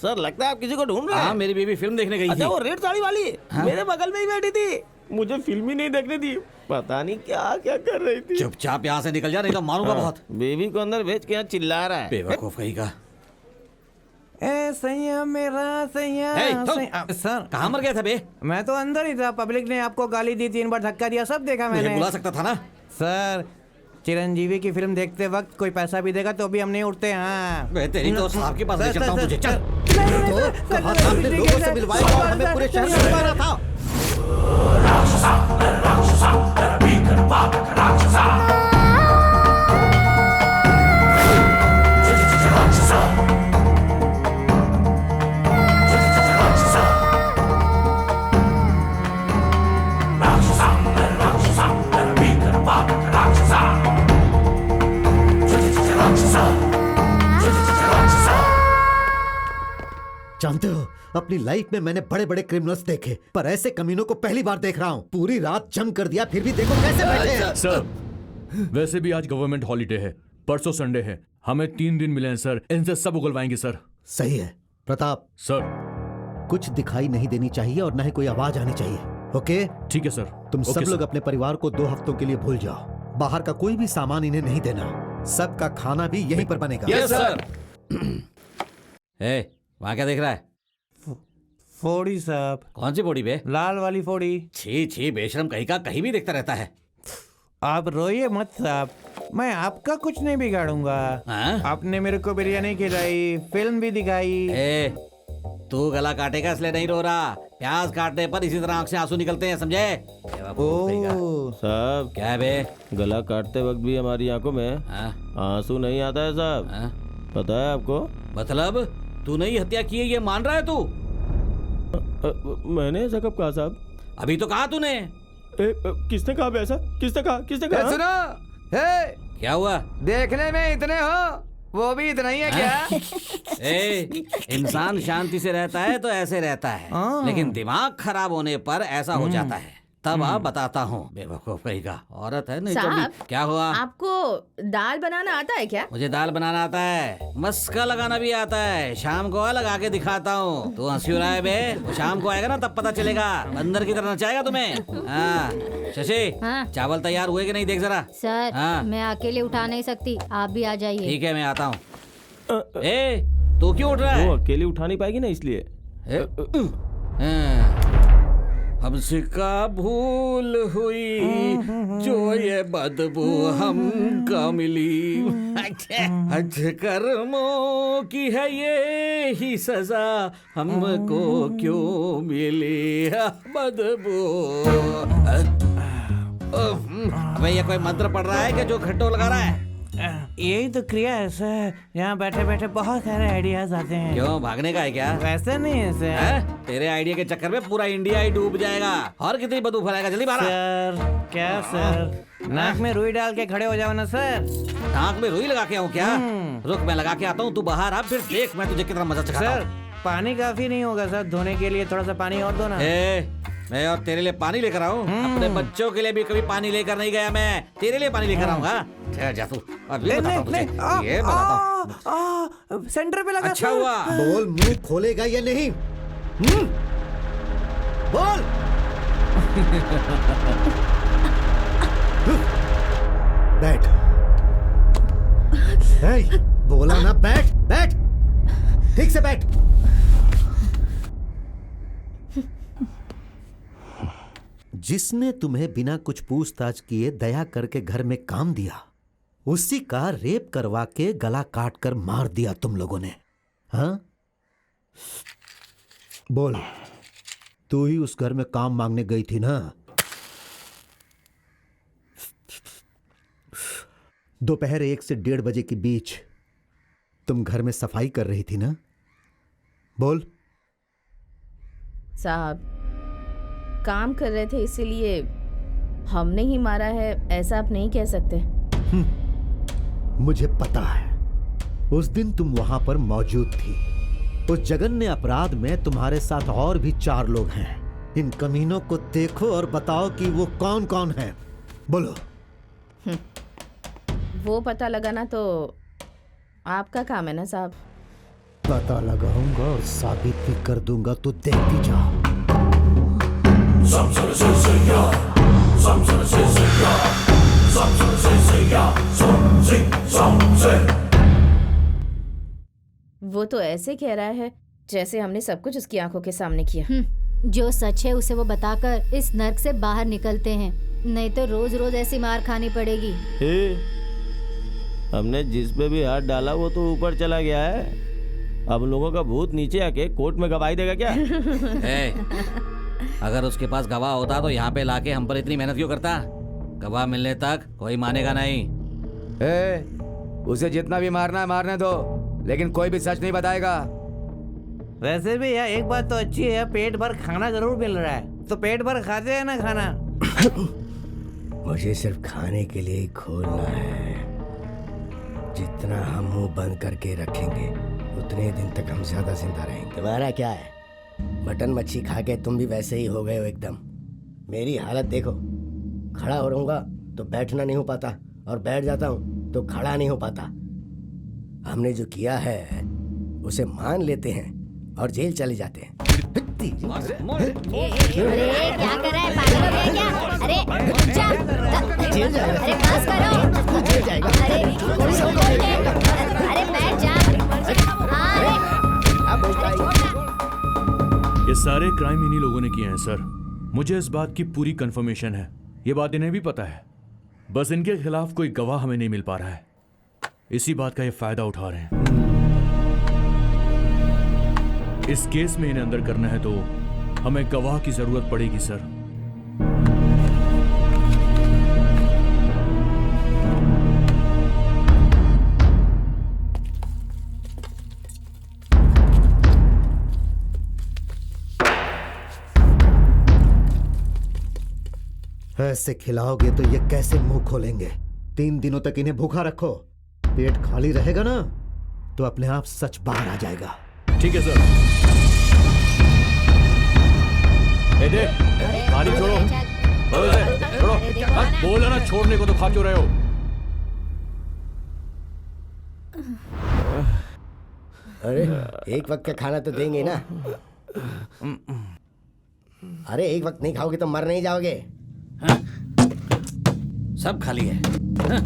सर लगता है आप किसी को ढूंढ रहे हैं। हाँ, मेरी बीवी फिल्म देखने गई अच्छा थी। वो रेड साड़ी वाली हाँ? मेरे बगल में ही बैठी थी, मुझे फिल्म ही नहीं देखने दी, पता नहीं क्या क्या कर रही थी। चुपचाप यहाँ से निकल जा, नहीं तो मारूंगा बहुत। बेबी को अंदर भेज के यहाँ चिल्ला रहा है। बेवकूफ कहीं का। ए सैया मेरा सैया। सर कहाँ मर गया था बे? मैं तो अंदर ही था, पब्लिक ने आपको गाली दी, 3 बार धक्का दिया, सब देखा मैंने। मुझे बुला सकता था ना। सर चिरंजीवी की फिल्म देखते वक्त कोई पैसा भी देगा तो भी हम नहीं उठते। हाँ मैं तेरी तो साहब के पास ले चलता हूँ तुझे। चल लोगों से मिलवाएगा और हमें पूरे शहर में घुमाना था। जानते हो अपनी लाइफ में मैंने बड़े बड़े क्रिमिनल्स देखे, पर ऐसे कमीनों को पहली बार देख रहा हूँ। पूरी रात जम कर दिया, फिर भी देखो कैसे बैठे हैं। सर वैसे भी आज गवर्नमेंट हॉलीडे है, परसों संडे है, हमें 3 दिन मिले हैं सर, इनसे सब उगलवाएंगे सर। सही है प्रताप सर, कुछ दिखाई नहीं देनी चाहिए और न ही कोई आवाज आनी चाहिए। ओके ठीक है सर। तुम सब ओके, लोग सर। अपने परिवार को 2 हफ्तों के लिए भूल जाओ। बाहर का कोई भी सामान इन्हें नहीं देना, सबका खाना भी यहीं पर बनेगा। Yes sir. ए, वहाँ क्या देख रहा है? फोड़ी साहब। कौन सी फोड़ी बे? लाल वाली फोड़ी। छी छी बेशरम कहीं का, कहीं भी देखता रहता है। आप रोइए मत साहब, मैं आपका कुछ नहीं बिगाड़ूंगा। आपने मेरे को बिरयानी खिलाई, फिल्म भी दिखाई। ए, तू गला काटेगा इसलिए नहीं रो रहा, प्याज काटने पर इसी तरह आंख से आंसू निकलते हैं, समझे? साहब क्या है बे? गला काटते वक्त भी हमारी आंखों में आंसू नहीं आता है साहब, पता है आपको? मतलब तूने ही हत्या की है ये मान रहा है तू? मैंने ऐसा कब कहा साहब? अभी तो कहा तूने। किसने कहा ऐसा? किसने कहा? किसने कहा? सुनो, हे, क्या हुआ? देखने में इतने हो, वो भी इतना ही है क्या? ए, इंसान शांति से रहता है तो ऐसे रहता है, लेकिन दिमाग खराब होने पर ऐसा हो जाता है। तब आप बताता हूँ, बेवकूफ कहेगा, औरत है नहीं तो साहब, क्या हुआ? आपको दाल बनाना आता है क्या? मुझे दाल बनाना आता है, मस्का लगाना भी आता है, शाम को लगा के दिखाता हूँ। तू हंसी रहा है बे, वो शाम को आएगा ना तब पता चलेगा, बंदर की तरह नचाएगा तुम्हें। हाँ शशि, चावल तैयार हुए कि नहीं देख जरा। सर हाँ। मैं अकेले उठा नहीं सकती, आप भी आ जाइए। ठीक है मैं आता हूँ। ए, तू क्यों उठ रहा है? वो अकेली उठा नहीं पाएगी ना इसलिए। हमसे का भूल हुई जो ये बदबू हमका मिली, अच्छे कर्मों की है ये ही सजा, हमको क्यों मिली बदबू। अबे ये कोई मंत्र पढ़ रहा है क्या जो घंटों लगा रहा है? यही तो क्रिया है सर, यहाँ बैठे बैठे बहुत सारे आइडियाज आते हैं। क्यों भागने का है क्या? वैसे नहीं है सर। तेरे आइडिया के चक्कर में पूरा इंडिया ही डूब जाएगा, और कितनी बदबू फैलाएगा, जल्दी बाहर। सर क्या सर, नाक में रुई डाल के खड़े हो जाओ ना सर। नाक में रुई लगा के आऊँ क्या? रुक मैं लगा के आता हूँ, तू बाहर आ, फिर देख मैं तुझे कितना मजा चखाता हूँ। सर पानी काफी नहीं होगा सर, धोने के लिए थोड़ा सा पानी और दो ना। मैं और तेरे लिए पानी लेकर आऊँ? अपने बच्चों के लिए भी कभी पानी लेकर नहीं गया मैं, तेरे लिए पानी लेकर आऊंगा। जा तू, अब ये बताता हूँ तुझे, ये बताता हूँ। सेंटर पे लगा। अच्छा हुआ। बोल, मुंह खोलेगा या नहीं? बोल। बैठ। बोला ना बैठ, बैठ, ठीक से बैठ। जिसने तुम्हें बिना कुछ पूछताछ किए दया करके घर में काम दिया, उसी का रेप करवा के गला काट कर मार दिया तुम लोगों ने। हाँ बोल, तू ही उस घर में काम मांगने गई थी ना? दोपहर 1 से 1:30 बजे के बीच तुम घर में सफाई कर रही थी ना? बोल। साहब काम कर रहे थे इसीलिए, हमने ही मारा है ऐसा आप नहीं कह सकते। मुझे पता है, उस दिन तुम वहां पर मौजूद थी। उस जघन्य अपराध में तुम्हारे साथ और भी 4 लोग हैं। इन कमीनों को देखो और बताओ कि वो कौन कौन है। बोलो। वो पता लगाना तो आपका काम है ना साहब। पता लगाऊंगा और साबित भी कर दूंगा, तो देखती जा। वो तो ऐसे कह रहा है जैसे हमने सब कुछ उसकी आंखों के सामने किया। जो सच है उसे वो बताकर इस नर्क से बाहर निकलते हैं, नहीं तो रोज रोज ऐसी मार खानी पड़ेगी। हमने जिस पे भी हाथ डाला वो तो ऊपर चला गया है। अब लोगों का भूत नीचे आके कोर्ट में गवाही देगा क्या? अगर उसके पास गवाह होता तो यहाँ पे लाके हम पर इतनी मेहनत क्यों करता? गवाह मिलने तक कोई मानेगा नहीं। उसे जितना भी मारना है मारने दो, लेकिन कोई भी सच नहीं बताएगा। वैसे भी यार एक बात तो अच्छी है, पेट भर खाना जरूर मिल रहा है, तो पेट भर खाते हैं ना खाना। मुझे सिर्फ खाने के लिए ही खोलना है। जितना हम मुंह बंद करके रखेंगे उतने दिन तक हम ज्यादा जिंदा रहेंगे। तुम्हारा क्या है, मटन मच्छी खा के तुम भी वैसे ही हो गए हो एकदम। मेरी हालत देखो, खड़ा हो रहूंगा तो बैठना नहीं हो पाता, और बैठ जाता हूँ तो खड़ा नहीं हो पाता। हमने जो किया है उसे मान लेते हैं और जेल चले जाते हैं। अरे क्या कर रहा है, पागल हो गया क्या? अरे जा, जेल जाएगा। अरे पास करो, जेल जाएगा। अरे बैठ जा। ये सारे क्राइम इन्हीं लोगों ने किए हैं सर। मुझे इस बात की पूरी कंफर्मेशन है। ये बात इन्हें भी पता है, बस इनके खिलाफ कोई गवाह हमें नहीं मिल पा रहा है। इसी बात का ये फायदा उठा रहे हैं। इस केस में इन्हें अंदर करना है तो हमें गवाह की जरूरत पड़ेगी सर। ऐसे खिलाओगे तो ये कैसे मुंह खोलेंगे? 3 दिनों तक इन्हें भूखा रखो, पेट खाली रहेगा ना तो अपने आप सच बाहर आ जाएगा। ठीक है सर। दे पानी छोड़ो, छोड़ो। बोलो ना छोड़ने को, तो खा क्यों रहे हो? अरे एक वक्त का खाना तो देंगे ना। अरे एक वक्त नहीं खाओगे तो मर नहीं जाओगे। हाँ? सब खाली है। हाँ?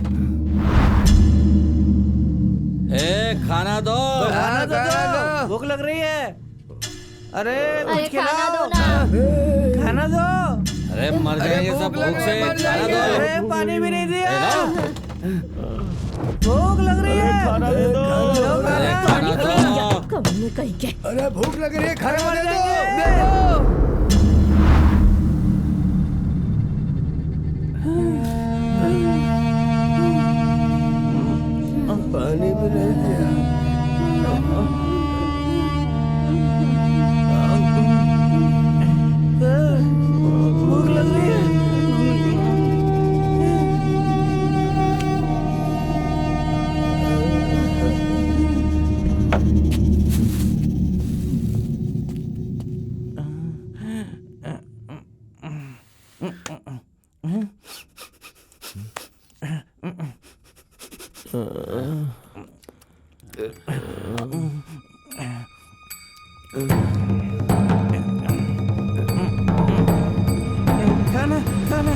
खाना दो, खाना दो, भूख लग रही है। अरे कुछ खाना दो खिलाओ, ना। खाना दो। अरे मर जाएंगे सब भूख से, खाना दो। अरे पानी भी नहीं दिया। भूख लग रही है, खाना दे दो। अरे खाना दो। कमीने कहीं के। अरे भूख लग रही है, खाना दे दो। पानी भी नहीं दिया। भूख लग रही है। खाना खाना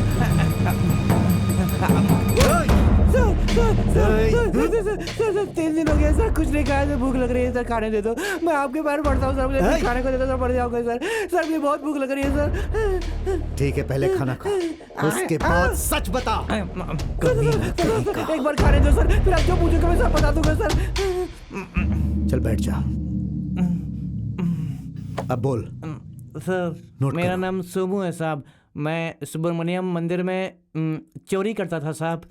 3 दिन हो गए सर, कुछ नहीं खाया। भूख लग रही है सर, खाने दे दो। मैं आपके पैर पड़ता हूँ सर, मुझे खाने को दे दो सर, पड़ जाओगे सर। सर मुझे बहुत भूख लग रही है सर। ठीक है, पहले खाना खा, उसके बाद सच बता। एक बार खाने दो सर, फिर आप जो पूछोगे मैं सब बता दूंगा सर। चल बैठ जा, अब बोल। सर मेरा नाम सोमू है साहब। मैं सुब्रमण्यम मंदिर में चोरी करता था साहब।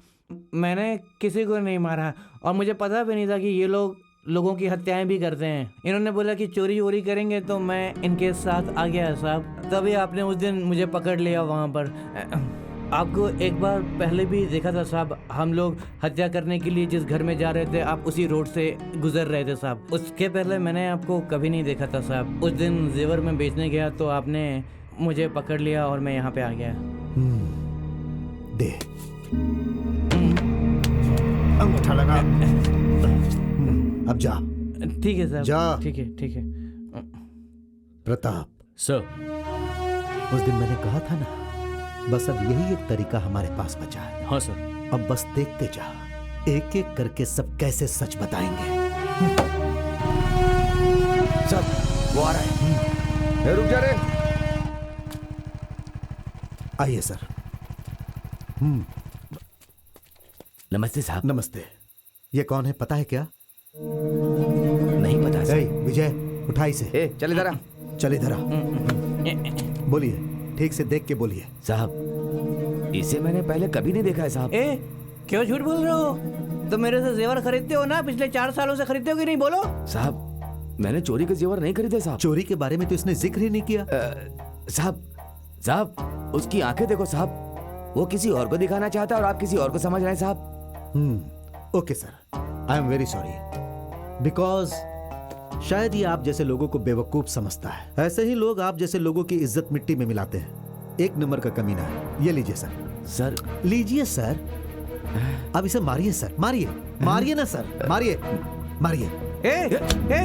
मैंने किसी को नहीं मारा और मुझे पता भी नहीं था कि ये लोग लोगों की हत्याएं भी करते हैं। इन्होंने बोला कि चोरी वोरी करेंगे तो मैं इनके साथ आ गया साहब। तभी आपने उस दिन मुझे पकड़ लिया वहाँ पर। आपको एक बार पहले भी देखा था साहब। हम लोग हत्या करने के लिए जिस घर में जा रहे थे, आप उसी रोड से गुजर रहे थे साहब। उसके पहले मैंने आपको कभी नहीं देखा था साहब। उस दिन जेवर में बेचने गया तो आपने मुझे पकड़ लिया और मैं यहाँ पे आ गया। दे अंगूठा लगा, अब जा। ठीक है साहब। जा। ठीक है ठीक है। प्रताप सर, उस दिन मैंने कहा था ना, बस अब यही एक तरीका हमारे पास बचा है। हाँ सर। अब बस देखते जा, एक एक करके सब कैसे सच बताएंगे। सर वो आ रहा है। रुक जा रे। आइए सर। नमस्ते साहब। नमस्ते। ये कौन है पता है क्या? नहीं पता सर। विजय उठा इसे। चल इधर आ। चल इधर आ। बोलिए, ठीक से देख के बोलिए। साहब इसे मैंने पहले कभी नहीं देखा है साहब। क्यों झूठ बोल रहे हो? तो मेरे से जेवर खरीदते हो ना, पिछले 4 सालों से खरीदते हो कि नहीं? बोलो। साहब मैंने चोरी के जेवर नहीं खरीदे साहब। चोरी के बारे में तो इसने जिक्र ही नहीं किया। साहब उसकी आंखें देखो साहब, वो किसी और को दिखाना चाहता है और आप किसी और को समझ रहे हैं साहब। Okay sir, I am very sorry, because शायद ये आप जैसे लोगों को बेवकूफ समझता है। ऐसे ही लोग आप जैसे लोगों की इज्जत मिट्टी में मिलाते हैं। एक नंबर का कमीना है। ये लीजिए सर। सर लीजिए सर। अब इसे मारिए सर, मारिए। मारिए ना सर, मारिए मारिए।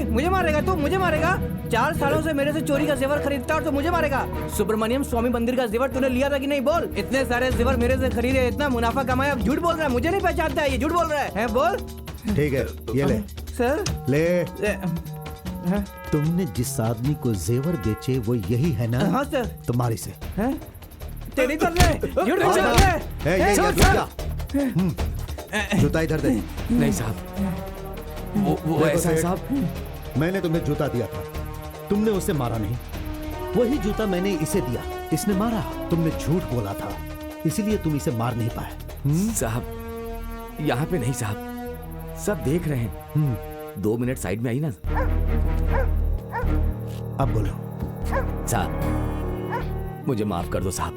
मुझे मारेगा तू? मुझे मारेगा? 4 सालों से मेरे से चोरी का जेवर खरीदता और तो मुझे मारेगा? सुब्रमण्यम स्वामी मंदिर का जेवर तूने लिया था कि नहीं? बोल। इतने सारे जेवर मेरे से खरीदे, इतना मुनाफा कमाया, अब झूठ बोल रहा है। मुझे नहीं पहचानता है, ये झूठ बोल रहा है। बोल। ठीक है, ये ले सर। ले। तुमने जिस आदमी को जेवर बेचे वो यही है ना? हाँ सर। तुम्हारी से तेरी कर ले। जूता इधर दे। नहीं साहब, वो ऐसा है साहब, मैंने तुम्हें जूता दिया था, तुमने उसे मारा नहीं। वही जूता मैंने इसे दिया, इसने मारा। तुमने झूठ बोला था, इसीलिए तुम इसे मार नहीं पाए। साहब यहाँ पे नहीं साहब, सब देख रहे हैं। 2 मिनट साइड में आई ना। अब बोलो। साहब मुझे माफ कर दो साहब,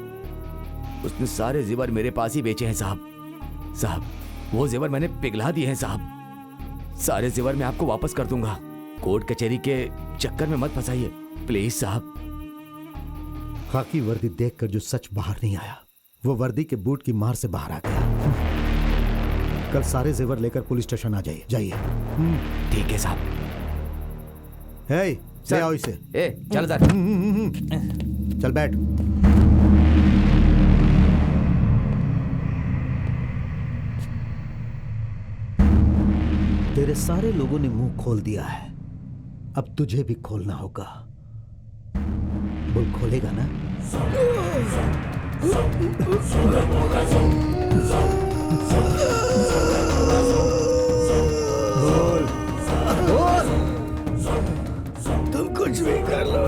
उसने सारे जेवर मेरे पास ही बेचे हैं साहब। साहब वो जेवर मैंने पिघला दिए हैं साहब। सारे जेवर मैं आपको वापस कर दूंगा। कोर्ट कचहरी के चक्कर में मत फंसाइए प्लीज साहब। खाकी वर्दी देखकर जो सच बाहर नहीं आया, वो वर्दी के बूट की मार से बाहर आ गया। कल सारे जेवर लेकर पुलिस स्टेशन आ जाइए। जाइए। ठीक है साहब। ले आओ इसे। चल इधर। चल बैठ। तेरे सारे लोगों ने मुंह खोल दिया है, अब तुझे भी खोलना होगा। बोल, खोलेगा ना? बोल। तुम कुछ भी कर लो,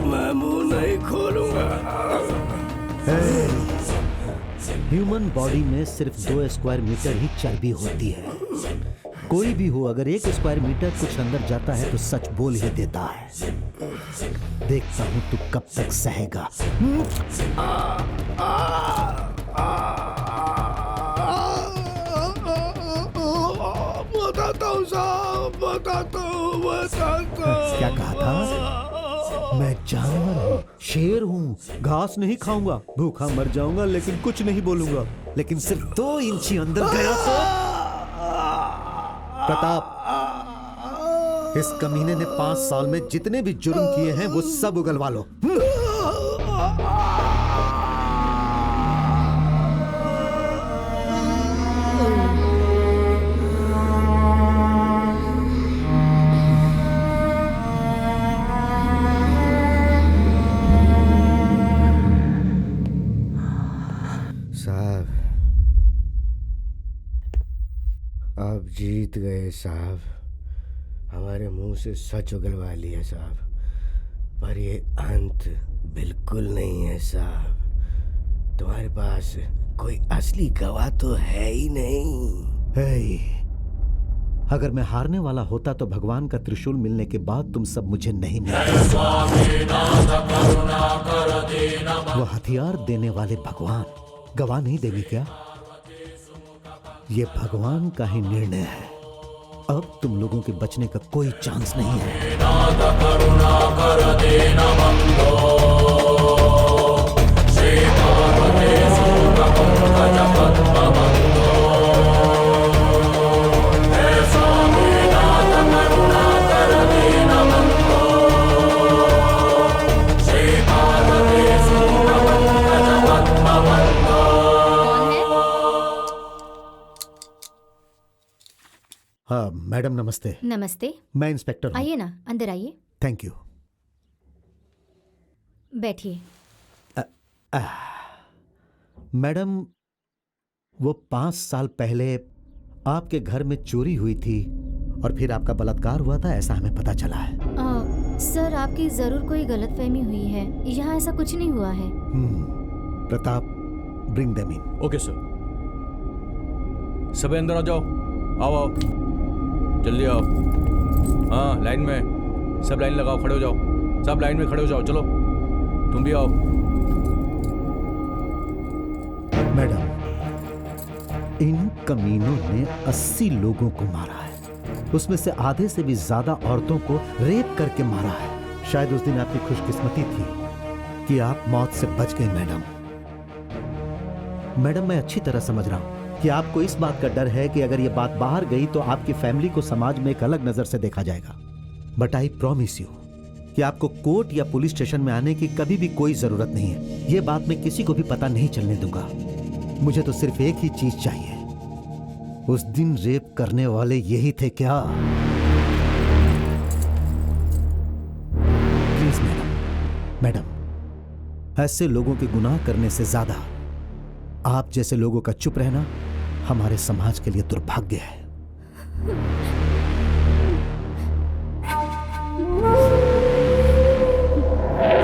मैं मुंह नहीं खोलूंगा। ह्यूमन बॉडी में सिर्फ 2 स्क्वायर मीटर ही चर्बी होती है। कोई भी हो, अगर 1 स्क्वायर मीटर कुछ अंदर जाता है तो सच बोल ही देता है। देखता हूं तू कब तक सहेगा। बताता हूँ साहब, बताता हूँ। क्या कहा था? मैं जानवर हूँ, शेर हूँ, घास नहीं खाऊंगा, भूखा मर जाऊंगा लेकिन कुछ नहीं बोलूंगा। लेकिन सिर्फ 2 इंची अंदर गया तो। प्रताप, इस कमीने ने 5 साल में जितने भी जुर्म किए हैं वो सब उगलवा लो। साहब आप जीत गए साहब, हमारे मुंह से सच उगलवा लिया साहब, पर ये अंत बिल्कुल नहीं है साहब। तुम्हारे पास कोई असली गवाह तो है ही नहीं। अगर मैं हारने वाला होता तो भगवान का त्रिशूल मिलने के बाद तुम सब मुझे नहीं मिलते। वो हथियार देने वाले भगवान गवाह नहीं देंगे क्या? ये भगवान का ही निर्णय है। अब तुम लोगों के बचने का कोई चांस नहीं है। मैडम नमस्ते। नमस्ते। मैं इंस्पेक्टर हूँ। आइए ना, अंदर आइए। Thank you. बैठिए। मैडम, वो 5 साल पहले आपके घर में चोरी हुई थी और फिर आपका बलात्कार हुआ था, ऐसा हमें पता चला है। सर, आपकी जरूर कोई गलतफहमी हुई है। यहाँ ऐसा कुछ नहीं हुआ है। Pratap, bring them in. Okay sir. सब अंदर आ जाओ। आओ आओ, जल्दी आओ। हाँ, लाइन में सब लाइन लगाओ, खड़े हो जाओ। सब लाइन में खड़े हो जाओ। चलो तुम भी आओ। मैडम, इन कमीनों ने 80 लोगों को मारा है, उसमें से आधे से भी ज्यादा औरतों को रेप करके मारा है। शायद उस दिन आपकी खुशकिस्मती थी कि आप मौत से बच गए मैडम। मैडम, मैं अच्छी तरह समझ रहा हूं कि आपको इस बात का डर है कि अगर ये बात बाहर गई तो आपकी फैमिली को समाज में एक अलग नजर से देखा जाएगा। बट आई प्रॉमिस यू कि आपको कोर्ट या पुलिस स्टेशन में आने की कभी भी कोई जरूरत नहीं है। ये बात मैं किसी को भी पता नहीं चलने दूंगा। मुझे तो सिर्फ एक ही चीज चाहिए। उस दिन रेप करने वाले यही थे क्या? प्लीज मैडम, ऐसे लोगों के गुनाह करने से ज्यादा आप जैसे लोगों का चुप रहना हमारे समाज के लिए दुर्भाग्य है।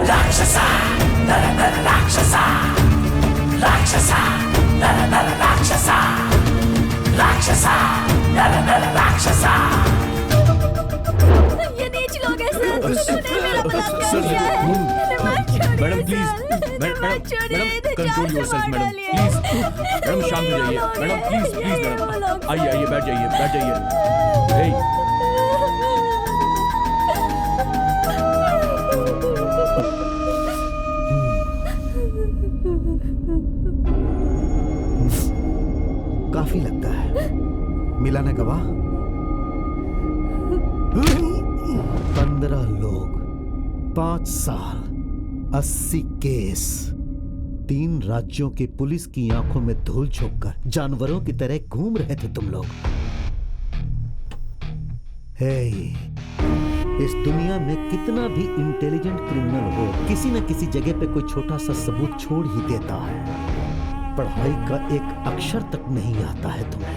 राक्षसा, राक्षसा, राक्षसा, राक्षसा, राक्षसा, राक्षसा। ये नीच लोग हैं सर, उन्होंने मेरा बलात्कार किया है। Madam please, madam control yourself madam, please. Madam शांत हो जाइए मैडम, प्लीज प्लीज मैडम। आइए आइए, बैठ जाइए, बैठ जाइए। काफी लगता है। मिला ना गवाह? 15 लोग, 5 साल, 80 केस। 3 राज्यों की पुलिस की आंखों में धूल झोंककर जानवरों की तरह घूम रहे थे तुम लोग। हे, इस दुनिया में कितना भी इंटेलिजेंट क्रिमिनल हो, किसी न किसी जगह पे कोई छोटा सा सबूत छोड़ ही देता है। पढ़ाई का एक अक्षर तक नहीं आता है तुम्हें,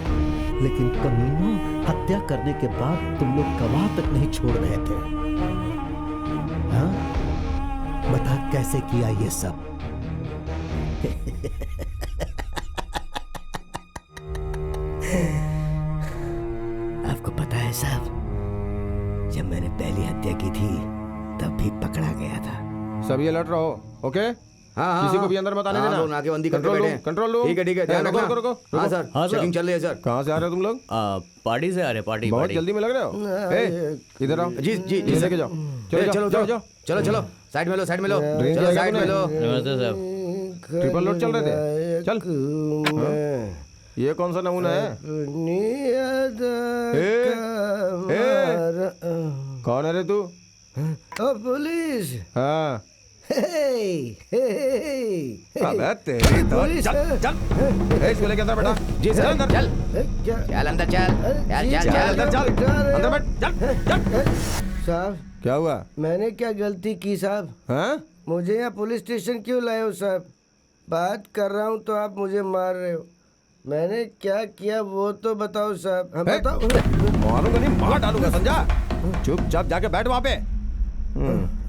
लेकिन कमीनों, हत्या करने के बाद तुम लोग गवाह तक नहीं छोड़ रहे थे। हाँ? बता कैसे किया ये सब? आपको पता है साहब, जब मैंने पहली हत्या की थी तब भी पकड़ा गया था। सब ये लट रहो, ओके? हाँ, किसी को भी अंदर मत आने देना। नाकेबंदी करके बैठे हैं। Control room. ठीक है ठीक है, ध्यान रखना। रुको। हाँ सर, चेकिंग चल रही है सर। कहाँ से आ रहे हो तुम लोग? पार्टी से आ रहे, पार्टी। बहुत जल्दी में लग रहे हो। इधर आओ। जी जी जी, लेके जाओ। चलो चलो चलो चलो, साइड में लो, साइड में लो, चलो साइड में लो। नमस्ते साहब। ट्रिपल लोड चल रहे थे। चल। ये कौन सा नमूना है? कौन है रे तू? पुलिस। हाँ। अबे तेरी तो चल चल। इसको लेके अंदर बैठा। जी सर, अंदर चल चल अंदर, चल अंदर चल, अंदर बैठ, चल चल। साहब, क्या हुआ? मैंने क्या गलती की साहब? हाँ? मुझे यहाँ पुलिस स्टेशन क्यों लाए हो साहब? बात कर रहा हूँ तो आप मुझे मार रहे हो। मैंने क्या किया वो तो बताओ साहब। हम बताओ। मारूंगा नहीं, मार डालूंगा, समझा? चुपचाप जाके बैठ वहाँ पे।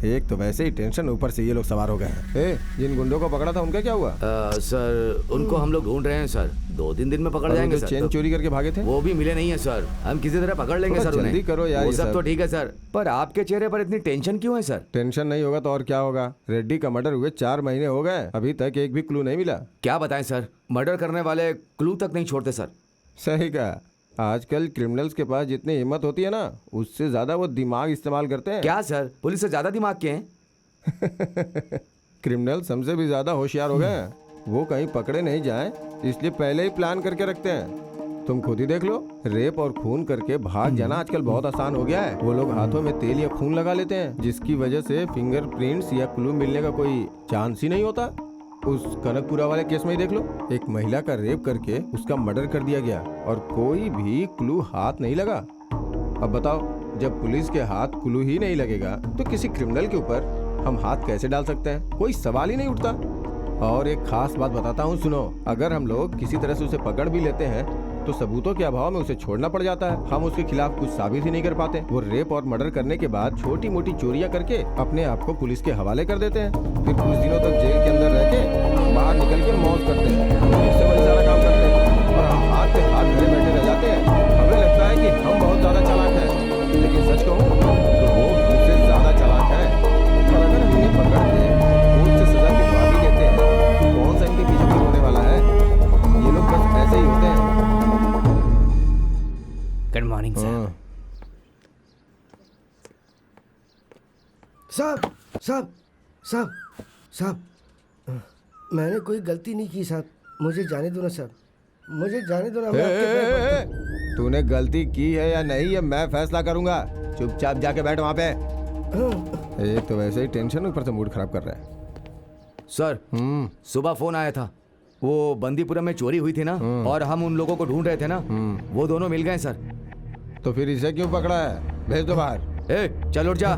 एक तो वैसे ही टेंशन, ऊपर से ये लोग सवार हो गए हैं। जिन गुंडों को पकड़ा था उनका क्या हुआ? सर, उनको हम लोग ढूंढ रहे हैं सर। 2-3 दिन में पकड़ जाएंगे सर। चेन चोरी करके भागे थे वो भी मिले नहीं है सर। हम किसी तरह पकड़ लेंगे सर उन्हें। जल्दी करो यार। वो सब तो ठीक है सर, पर आपके चेहरे पर इतनी टेंशन क्यों है सर? टेंशन नहीं होगा तो और क्या होगा? रेड्डी का मर्डर हुए 4 महीने हो गए, अभी तक एक भी क्लू नहीं मिला। क्या बताएं सर, मर्डर करने वाले क्लू तक नहीं छोड़ते सर। सही कहा। आजकल क्रिमिनल्स के पास जितनी हिम्मत होती है ना, उससे ज्यादा वो दिमाग इस्तेमाल करते हैं। क्या सर, पुलिस से ज्यादा दिमाग के हैं? क्रिमिनल्स हमसे भी ज्यादा होशियार हो गए हैं। वो कहीं पकड़े नहीं जाएं, इसलिए पहले ही प्लान करके रखते हैं। तुम खुद ही देख लो, रेप और खून करके भाग जाना आजकल बहुत आसान हो गया है। वो लोग हाथों में तेल या खून लगा लेते हैं, जिसकी वजह से फिंगरप्रिंट्स या क्लू मिलने का कोई चांस ही नहीं होता। उस कनकपुरा वाले केस में ही देख लो, एक महिला का रेप करके उसका मर्डर कर दिया गया और कोई भी क्लू हाथ नहीं लगा। अब बताओ, जब पुलिस के हाथ क्लू ही नहीं लगेगा तो किसी क्रिमिनल के ऊपर हम हाथ कैसे डाल सकते हैं? कोई सवाल ही नहीं उठता। और एक खास बात बताता हूँ, सुनो। अगर हम लोग किसी तरह से उसे पकड़ भी लेते हैं तो सबूतों के अभाव में उसे छोड़ना पड़ जाता है। हम उसके खिलाफ कुछ साबित ही नहीं कर पाते। वो रेप और मर्डर करने के बाद छोटी मोटी चोरियां करके अपने आप को पुलिस के हवाले कर देते हैं। फिर कुछ दिनों तक जेल के अंदर रह के बाहर निकल के मौज करते हैं, इससे बड़ी सारा काम करते हैं और हम हाथ पे हाथ धरे बैठे रह जाते हैं। हमें लगता है कि हम बहुत ज्यादा चालाक हैं, लेकिन सच कहूँ तो वो हमसे ज्यादा चालाक है। और अगर हम उन्हें पकड़ के कोर्ट से सजा दिलवा भी लेते हैं तो कौन सा इनके पीछे कोई होने वाला है? ये लोग बस ऐसे ही होते हैं। Good morning sir. साहब साहब साहब साहब, मैंने कोई गलती नहीं की साहब, मुझे जाने दो ना साहब, मुझे जाने दो ना। मैं आपके पैर पड़ता हूं। तूने गलती की है या नहीं ये मैं फैसला करूंगा। चुपचाप जाके बैठ वहाँ पे। एक तो वैसे ही टेंशन, ऊपर से मूड खराब कर रहा है। सर सुबह फोन आया था, वो बंदीपुरम में चोरी हुई थी ना, और हम उन लोगों को ढूंढ रहे थे ना, वो दोनों मिल गए सर। तो फिर इसे क्यों पकड़ा है? भेज दो बाहर। चल उठ जा,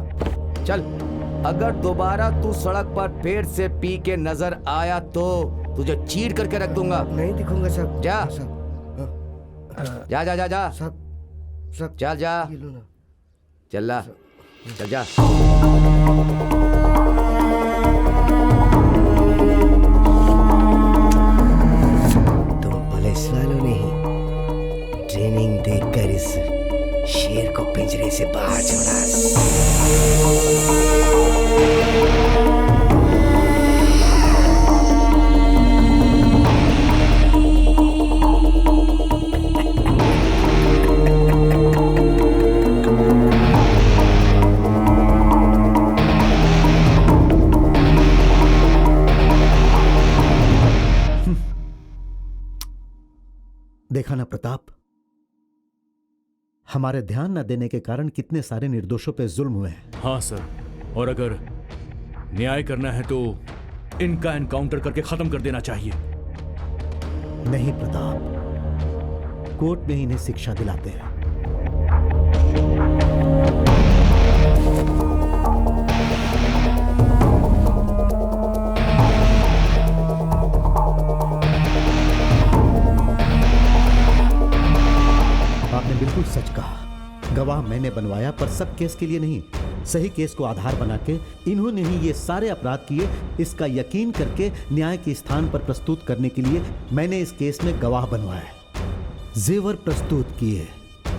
चल। अगर दोबारा तू सड़क पर पेट से पी के नजर आया तो तुझे चीर करके रख दूंगा। नहीं दिखूंगा साहब। जा जा जा जा जा साहब, चल जा, चल ला, चल जा। तुम पुलिस वालों ने ही ट्रेनिंग देकर इस शेर को पिंजरे से बाहर छोड़ा। देखा ना प्रताप, हमारे ध्यान न देने के कारण कितने सारे निर्दोषों पे जुल्म हुए हैं। हाँ सर, और अगर न्याय करना है तो इनका एनकाउंटर करके खत्म कर देना चाहिए। नहीं प्रताप, कोर्ट में ही इन्हें शिक्षा दिलाते हैं। आपने बिल्कुल सच कहा, गवाह मैंने बनवाया, पर सब केस के लिए नहीं। सही केस को आधार बना के इन्होंने ही ये सारे अपराध किए, इसका यकीन करके न्याय के स्थान पर प्रस्तुत करने के लिए मैंने इस केस में गवाह बनवाया, जेवर प्रस्तुत किए,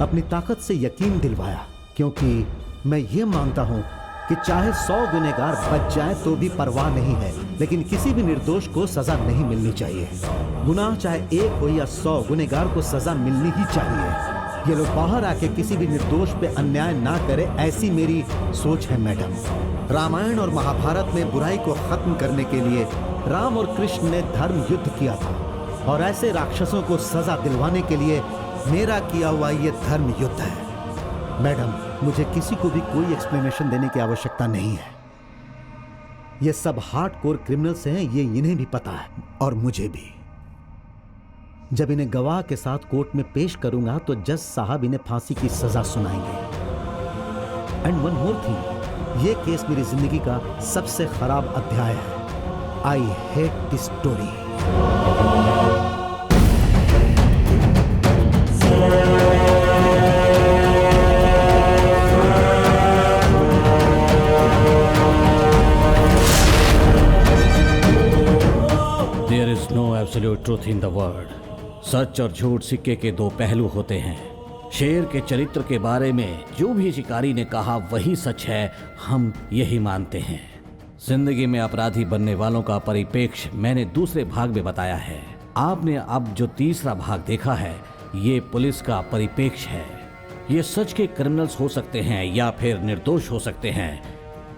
अपनी ताकत से यकीन दिलवाया, क्योंकि मैं ये मानता हूं कि चाहे 100 गुनहगार बच जाए तो भी परवाह नहीं है, लेकिन किसी भी निर्दोष को सजा नहीं मिलनी चाहिए। गुनाह चाहे 1 हो या 100, गुनहगार को सजा मिलनी ही चाहिए। ये लोग बाहर आके किसी भी निर्दोष पे अन्याय ना करे, ऐसी मेरी सोच है मैडम। रामायण और महाभारत में बुराई को खत्म करने के लिए राम और कृष्ण ने धर्म युद्ध किया था, और ऐसे राक्षसों को सजा दिलवाने के लिए मेरा किया हुआ ये धर्म युद्ध है। मैडम, मुझे किसी को भी कोई एक्सप्लेनेशन देने की आवश्यकता नहीं है। ये सब हार्डकोर क्रिमिनल्स हैं, ये इन्हें भी पता है और मुझे भी। जब इन्हें गवाह के साथ कोर्ट में पेश करूंगा तो जज साहब इन्हें फांसी की सजा सुनाएंगे। एंड वन मोर थिंग, ये केस मेरी जिंदगी का सबसे खराब अध्याय है। I hate this story. There is no absolute truth in the world. सच और झूठ सिक्के के 2 पहलू होते हैं। शेर के चरित्र के बारे में जो भी शिकारी ने कहा वही सच है, हम यही मानते हैं। जिंदगी में अपराधी बनने वालों का परिप्रेक्ष्य मैंने दूसरे भाग में बताया है। आपने अब जो तीसरा भाग देखा है, ये पुलिस का परिप्रेक्ष्य है। ये सच के क्रिमिनल्स हो सकते हैं या फिर निर्दोष हो सकते हैं।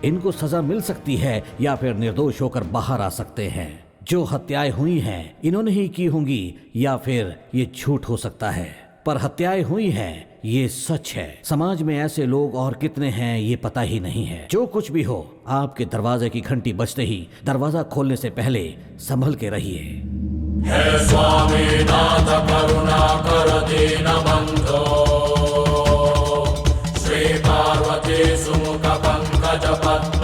इनको सजा मिल सकती है या फिर निर्दोष होकर बाहर आ सकते हैं। जो हत्याएं हुई हैं इन्होंने ही की होंगी, या फिर ये झूठ हो सकता है, पर हत्याएं हुई हैं ये सच है। समाज में ऐसे लोग और कितने हैं ये पता ही नहीं है। जो कुछ भी हो, आपके दरवाजे की घंटी बजते ही दरवाजा खोलने से पहले संभल के रहिए। हे स्वामी नाथ करुणा कर दीन बंधो, जप